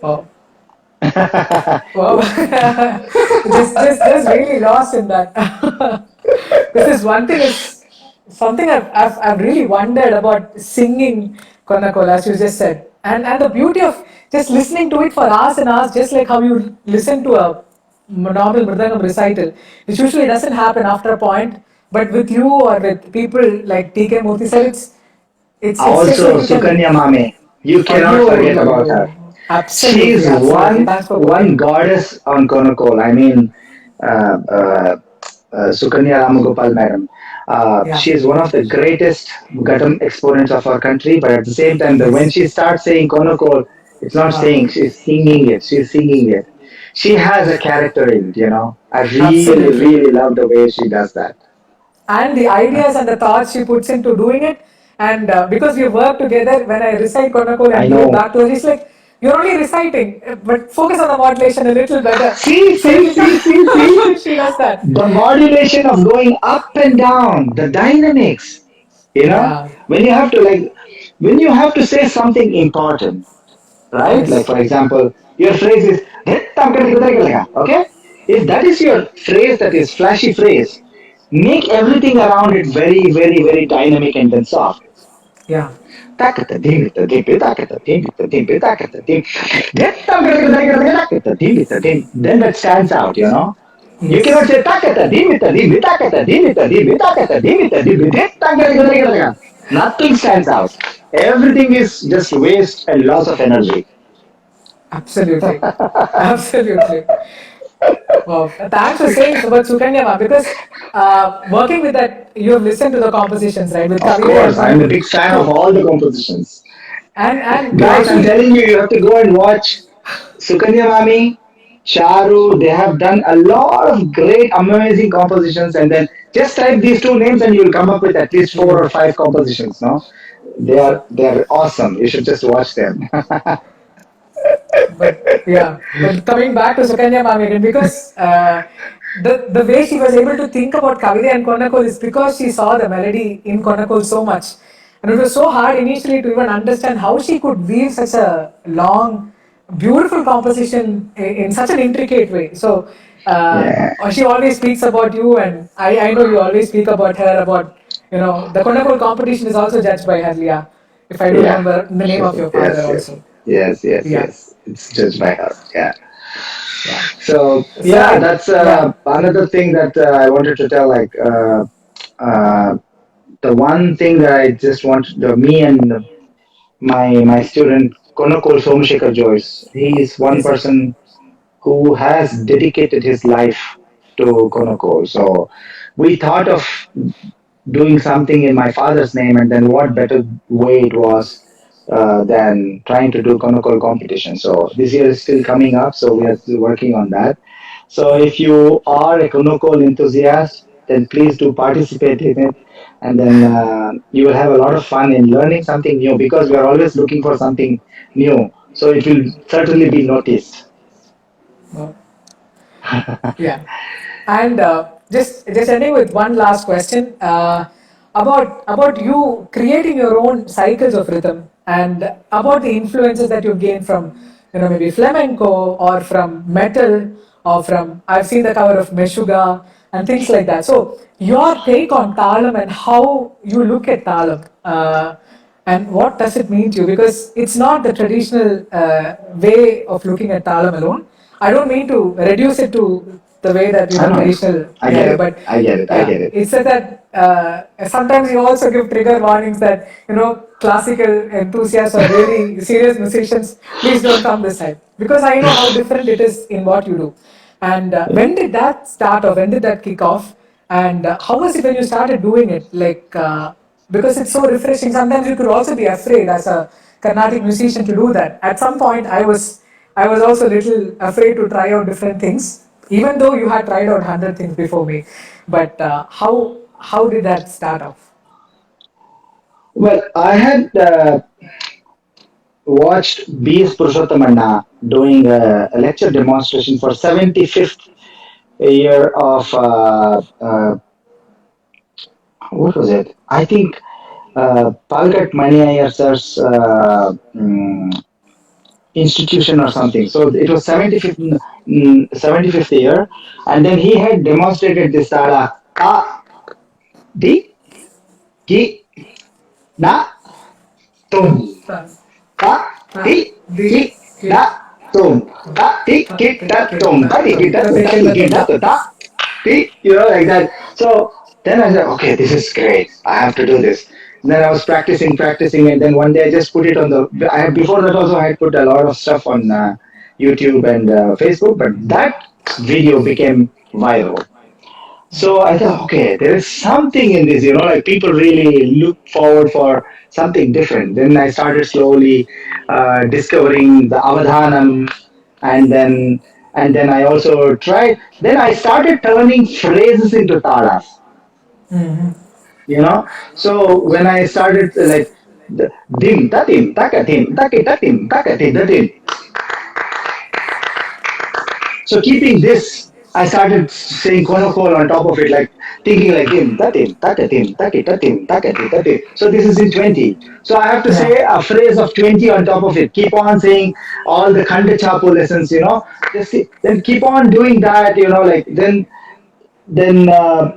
Oh, wow, just really lost in that. This is one thing is something I've really wondered about singing Konakol, as you just said, and the beauty of just listening to it for hours and hours, just like how you listen to a normal mridangam recital, which usually doesn't happen after a point, but with you or with people like TK Murthy said, it's just like Also, you can. Sukanya Mame, you Oh, cannot forget about her. yo, absolutely, She's absolutely. one Thanks for one quoting. goddess on Konakol. I mean, uh, uh, Sukanya Ramagopal madam. Yeah, She is one of the greatest Ghatam exponents of our country. But at the same time, when yes. she starts saying Konakol, it's not Wow. saying, she's singing it. She's singing it. She has a character in it. I really, Absolutely. really love the way she does that. And the ideas and the thoughts she puts into doing it. And because we work together, when I recite Konakol I and give it know. back to her, she's like, "You're only reciting, but focus on the modulation a little better." See, Same see, with see, see, see. you. She does that. The modulation of going up and down, the dynamics, Yeah. when you have to, like, when you have to say something important, right? Like, Yes. for example, your phrase is okay. If that is your phrase, that is flashy phrase, make everything around it very, very, very dynamic and then soft. Yeah. Takata dimita dimpi takata dimita dimpi takata dim. Dimita dim. Then that stands out. You cannot Yes. say takata dimita dimbi takata dimita dimbi takata dimita dimbi dim. Nothing stands out. Everything is just waste and loss of energy. Absolutely. Absolutely. Wow. Thanks for saying so about Sukanya Ma, because working with that, you have listened to the compositions, right, with Of Kavita and course, I'm a Konakul. big fan of So, all the compositions. and you Guys, I'm actually, telling you, you have to go and watch Sukanya Mami, Charu. They have done a lot of great, amazing compositions. And then just type these two names, and you'll come up with at least four or five compositions. No, they are awesome. You should just watch them. but yeah, but coming back to Sukanya Mami again, because the way she was able to think about Kavita and Konakol is because she saw the melody in Konakol so much. And it was so hard initially to even understand how she could weave such a long, beautiful composition in such an intricate way. So Yeah. she always speaks about you, and I know you always speak about her. About the Kondakol competition is also judged by her, Leah, if I do Yeah. remember the name of So your father yes, yes, also. yes, yes, Yeah, yes. It's judged by her. Yeah. yeah. So So yeah, that's yeah. another thing that I wanted to tell. Like uh, the one thing that I just want me and my student Konokol Somashekar Joyce. He is one Yes, sir. person who has dedicated his life to Konokol. So we thought of doing something in my father's name, and then what better way it was than trying to do Konokol competition. So this year is still coming up, so we are still working on that. So if you are a Konokol enthusiast, then please do participate in it, and then you will have a lot of fun in learning something new because we are always looking for something new. So it will certainly be noticed. Well, yeah. And just ending with one last question about you creating your own cycles of rhythm, and about the influences that you've gained from maybe flamenco or from metal, or from I've seen the cover of Meshuga and things like that. So your take on talam and how you look at talam. And what does it mean to you? Because it's not the traditional way of looking at talam alone. I don't mean to reduce it to the way that I know. traditional I get yeah, it. but I get it. I yeah, get it. it's said that sometimes you also give trigger warnings that classical enthusiasts or really serious musicians, please don't come this side, because I know how different it is in what you do. And when did that start, or when did that kick off? And how was it when you started doing it? Like, because it's so refreshing. Sometimes you could also be afraid as a Carnatic musician to do that. At some point, I was also a little afraid to try out different things, even though you had tried out 100 things before me. But how did that start off? Well, I had watched B.S. Purushottamana doing a lecture demonstration for 75th year of what was it? I think Palgat Mani Iyer sir's institution or something. So it was 75th, 75th year, and then he had demonstrated this tala ka di ki na tum. Uh, Ta ti ki the da kid. tum. Ta ti ki da tum. Ta ti ki da tum. Ta ti ki da tum. Ta ti, like that. So then I said, okay, this is great. I have to do this. And then I was practicing, and then one day I just put it on the. Before that also I had put a lot of stuff on YouTube and Facebook, but that video became viral. So I thought, okay, there is something in this, like people really look forward for something different. Then I started slowly discovering the avadhanam, and then I also tried. Then I started turning phrases into talas. You know, so when I started like the dim tatim takatim takitatim takatim tatim. So keeping this, I started saying konokol on top of it, like thinking like him, tatim, takatim, takitatim, takati, tatim. So this is in 20. So I have to Yeah. say a phrase of 20 on top of it. Keep on saying all the Khanda Chapu lessons, then keep on doing that, like then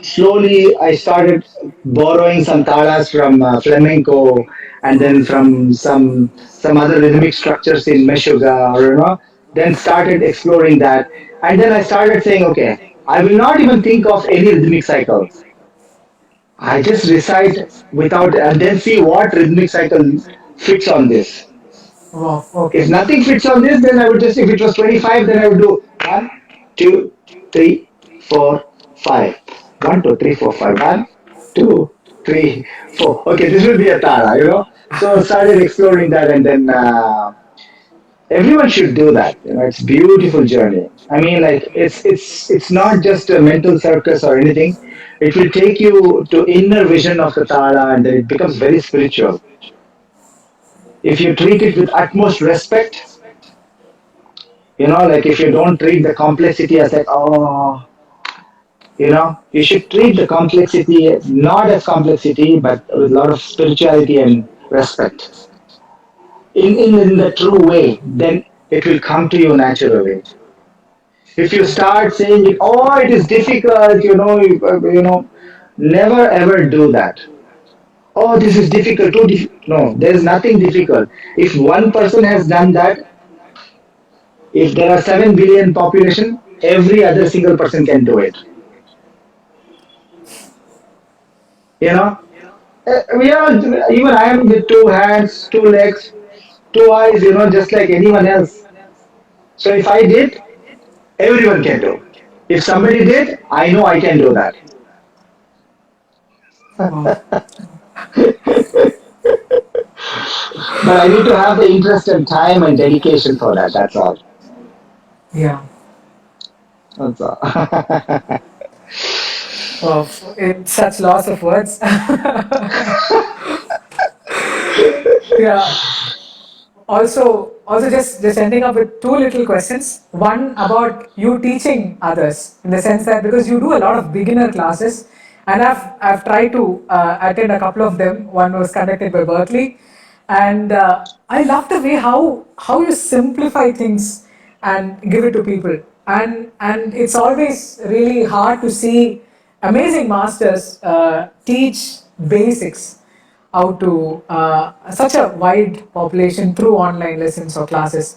slowly I started borrowing some talas from flamenco, and then from some other rhythmic structures in meshuga, or then started exploring that, and then I started saying, okay, I will not even think of any rhythmic cycle. I just recite without, and then see what rhythmic cycle fits on this. Wow. If Okay. nothing fits on this, then I would just, if it was 25, then I would do 1, 2, 3, 4, 5. 1, 2, 3, 4, 5. 1, 2, 3, 4. Okay, this will be a Tara. So started exploring that, and then everyone should do that. It's a beautiful journey. I mean, like it's not just a mental circus or anything. It will take you to inner vision of the Tara, and then it becomes very spiritual. If you treat it with utmost respect, like if you don't treat the complexity as like, oh, You should treat the complexity not as complexity, but with a lot of spirituality and respect in the true way. Then it will come to you naturally. If you start saying it, oh, it is difficult, never ever do that. Oh, this is difficult, too difficult. No, there is nothing difficult. If one person has done that, if there are 7 billion population, every other single person can do it. You know, we are, even I am with two hands, two legs, two eyes, just like anyone else. So if I did, everyone can do. If somebody did, I know I can do that. Wow. But I need to have the interest and time and dedication for that. That's all. Yeah. That's all. Wow. It's such loss of words. Yeah. Also just ending up with two little questions. One about you teaching others, in the sense that because you do a lot of beginner classes, and I've tried to attend a couple of them. One was conducted by Berkeley, and I love the way how you simplify things and give it to people. And it's always really hard to see amazing masters teach basics out to such a wide population through online lessons or classes.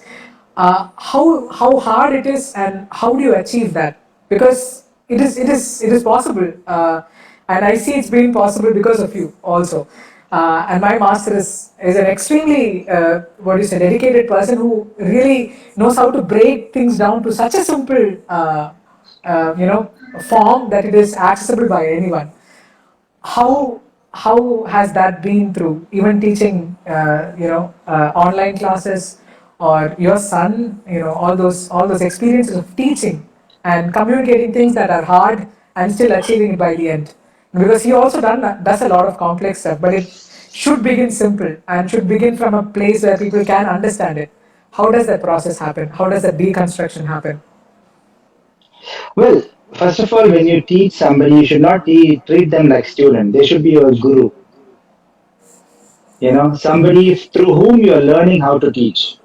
How hard it is, and how do you achieve that? Because it is possible, and I see it's been possible because of you also. And my master is an extremely what do you say, dedicated person who really knows how to break things down to such a simple form that it is accessible by anyone. How has that been through even teaching online classes, or your son, all those experiences of teaching and communicating things that are hard and still achieving it by the end? Because he also does a lot of complex stuff, but it should begin simple and should begin from a place where people can understand it. How does that process happen? How does that deconstruction happen? Well, first of all, when you teach somebody, you should not treat them like student. They should be your guru. Somebody through whom you are learning how to teach.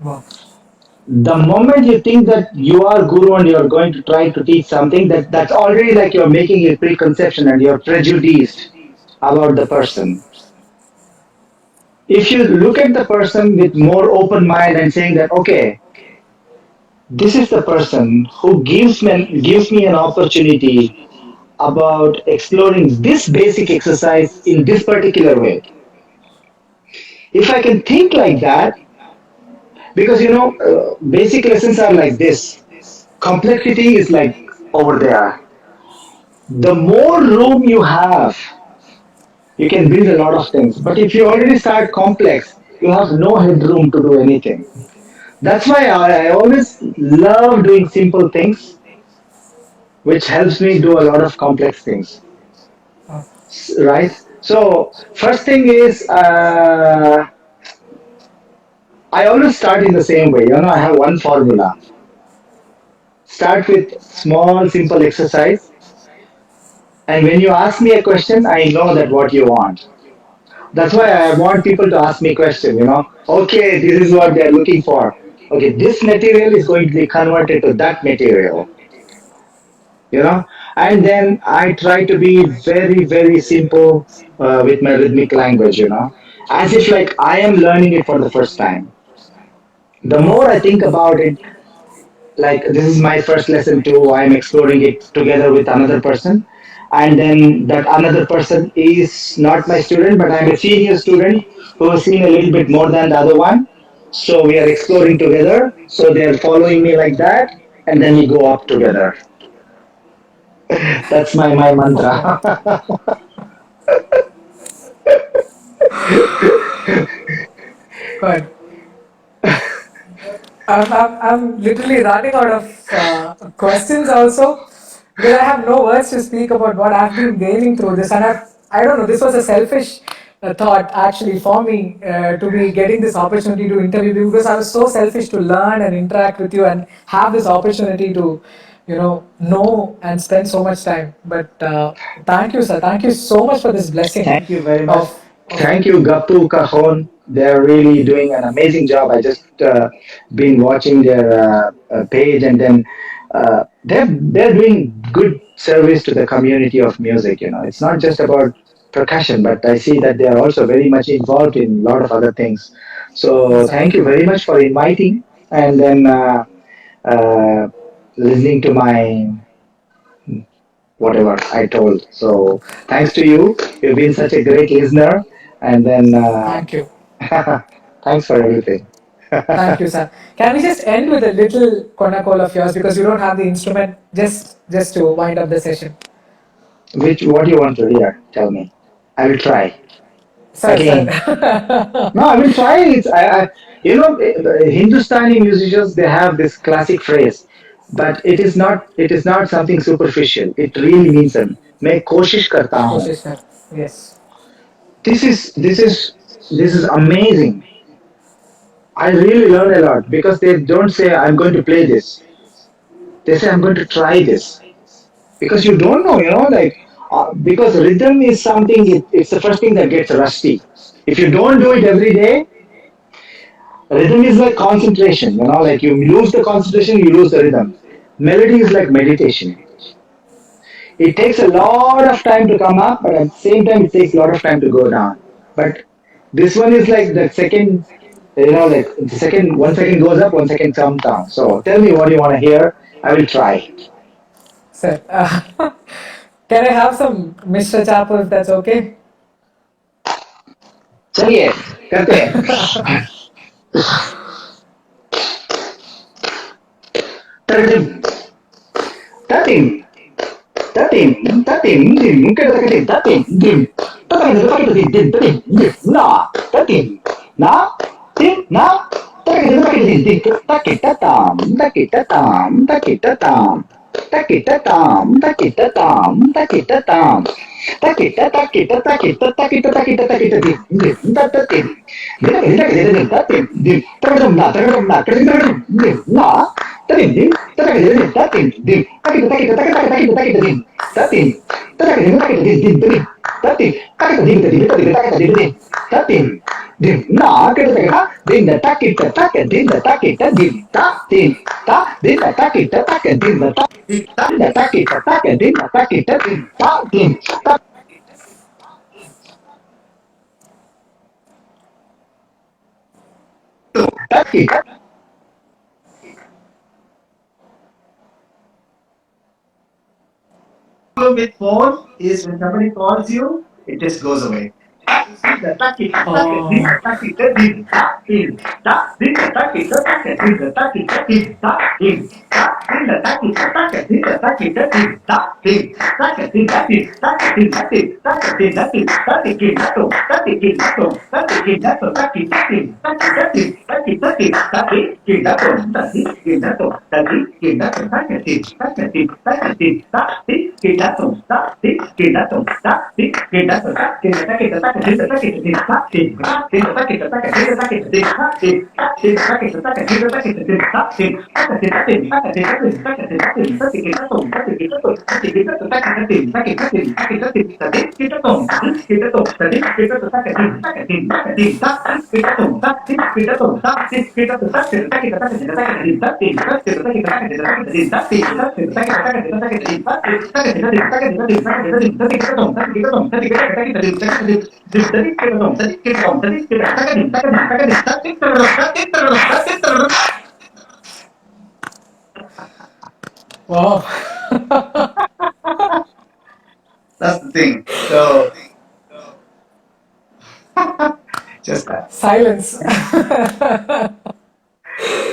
Wow. The moment you think that you are guru and you are going to try to teach something, that's already like you're making a preconception and you're prejudiced about the person. If you look at the person with more open mind and saying that, okay, this is the person who gives me an opportunity about exploring this basic exercise in this particular way. If I can think like that, because basic lessons are like this, complexity is like over there. The more room you have, you can build a lot of things. But if you already start complex, you have no headroom to do anything. That's why I always love doing simple things, which helps me do a lot of complex things. Right? So, first thing is, I always start in the same way. I have one formula. Start with small, simple exercise. And when you ask me a question, I know that what you want. That's why I want people to ask me questions. Okay, this is what they're looking for. Okay, this material is going to be converted to that material. And then I try to be very, very simple with my rhythmic language, as if like I am learning it for the first time. The more I think about it, like this is my first lesson too, I'm exploring it together with another person. And then that another person is not my student, but I'm a senior student who has seen a little bit more than the other one. So we are exploring together. So they're following me like that. And then we go up together. That's my Wow. mantra. Good. I'm literally running out of questions also, because I have no words to speak about what I've been gaining through this. And I don't know, this was a selfish thought actually for me to be getting this opportunity to interview you, because I was so selfish to learn and interact with you and have this opportunity to, know and spend so much time. But thank you, sir. Thank you so much for this blessing Thank you very much. of Thank you, Gappu Cajon. They're really doing an amazing job. I just been watching their page, and then they're doing good service to the community of music. It's not just about percussion, but I see that they are also very much involved in a lot of other things. So thank you exactly. very much for inviting, and then uh, listening to my whatever I told. So thanks to you. You've been such a great listener. And then Thank you. thanks for everything. Thank you, sir. Can we just end with a little corner call of yours because you don't have the instrument just to wind up the session? What do you want to hear? Tell me. I will try Sir, sir. again. No, I will try. Hindustani musicians, they have this classic phrase, but it is not something superficial. It really means मैं कोशिश करता हूँ. कोशिश कर. Yes. This is this is this is amazing. I really learn a lot because they don't say I'm going to play this. They say I'm going to try this because you don't know, because rhythm is something. It's the first thing that gets rusty. If you don't do it every day, rhythm is like concentration. Like you lose the concentration, you lose the rhythm. Melody is like meditation. It takes a lot of time to come up, but at the same time, it takes a lot of time to go down. But this one is like the second, like the second, 1 second goes up, 1 second comes down. So tell me what you want to hear. I will try. Sir, can I have some Mr. Chapu if that's okay? चलिए करते हैं. Tatim, tatim, tatim, tatim, dim, tatim, tatim, dim, tatim, tatim, dim, tatim, dim, na, tatim, na, dim, na, tatim, tatim, dim, takitatam, takitatam, takitatam, takitatam, takitatam, takitatam. Takita takita takita takita takita takita dim dim tatatim dim dim dim tatim dim takadum na dim na tatim dim takadum tatim dim takita takita takita takita takita dim tatim takadum takita dim dim dim tatim takita dim dim takita takita dim dim tatim dim na kita takita dim da takita takita dim da takita dim tatim ta dim da takita takita dim da tatim da takita takita dim da takita dim tatim takita. Problem with phone is when somebody calls you, it just goes away. Oh, wow. That's the thing. So just that. Silence.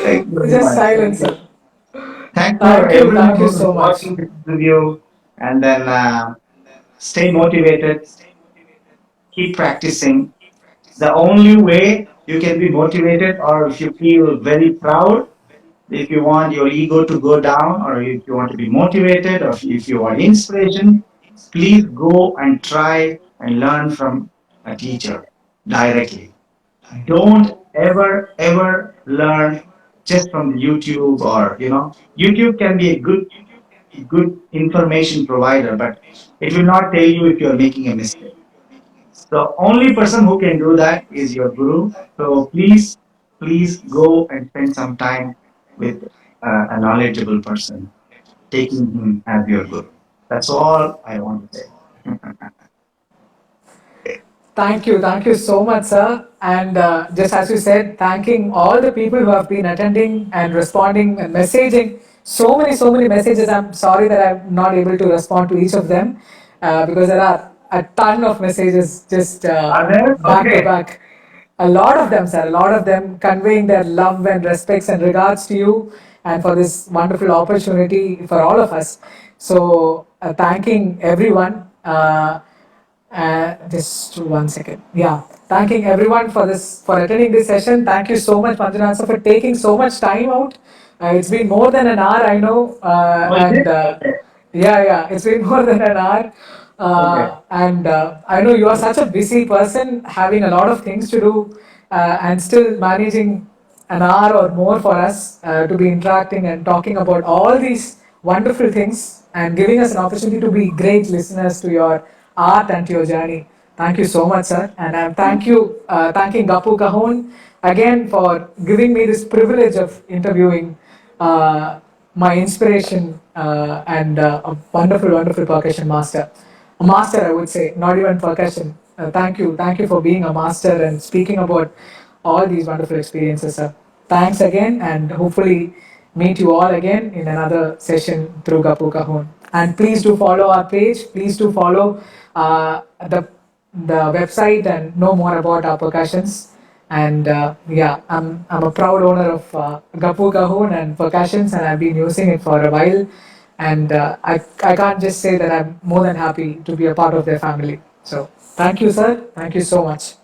Thank you very Just much. silence, sir. Thanks for Thank you. everyone Thank you who's so much. watching this video, and then stay motivated, keep practicing. The only way you can be motivated, or if you feel very proud, if you want your ego to go down, or if you want to be motivated, or if you want inspiration, please go and try and learn from a teacher directly. Don't ever learn just from YouTube, or YouTube can be a good good information provider, but it will not tell you if you are making a mistake. The only person who can do that is your guru. So please go and spend some time with a knowledgeable person, taking him as your guru. That's all I want to say. Thank you so much, sir. And just as you said, thanking all the people who have been attending and responding and messaging. So many messages. I'm sorry that I'm not able to respond to each of them because there are a ton of messages just Are there? back to Okay. back. A lot of them, sir, a lot of them conveying their love and respects and regards to you and for this wonderful opportunity for all of us. So, thanking everyone. Just 1 second. Yeah, thanking everyone for this, for attending this session. Thank you so much, Manjunath, sir, for taking so much time out. It's been more than an hour, I know, Was and it? Okay. yeah, it's been more than an hour. Okay. And I know you are such a busy person, having a lot of things to do, and still managing an hour or more for us to be interacting and talking about all these wonderful things and giving us an opportunity to be great listeners to your art and to your journey. Thank you so much, sir. And thanking Gappu Cajon again for giving me this privilege of interviewing my inspiration and a wonderful percussion master. A master, I would say, not even percussion. Thank you for being a master and speaking about all these wonderful experiences, sir. Thanks again, and hopefully meet you all again in another session through Gappu Cajon. And please do follow our page. Please do follow the website and know more about our percussions. And yeah, I'm a proud owner of Gappu Cajon and percussions, and I've been using it for a while. And I can't just say that I'm more than happy to be a part of their family. So thank you, sir. Thank you so much.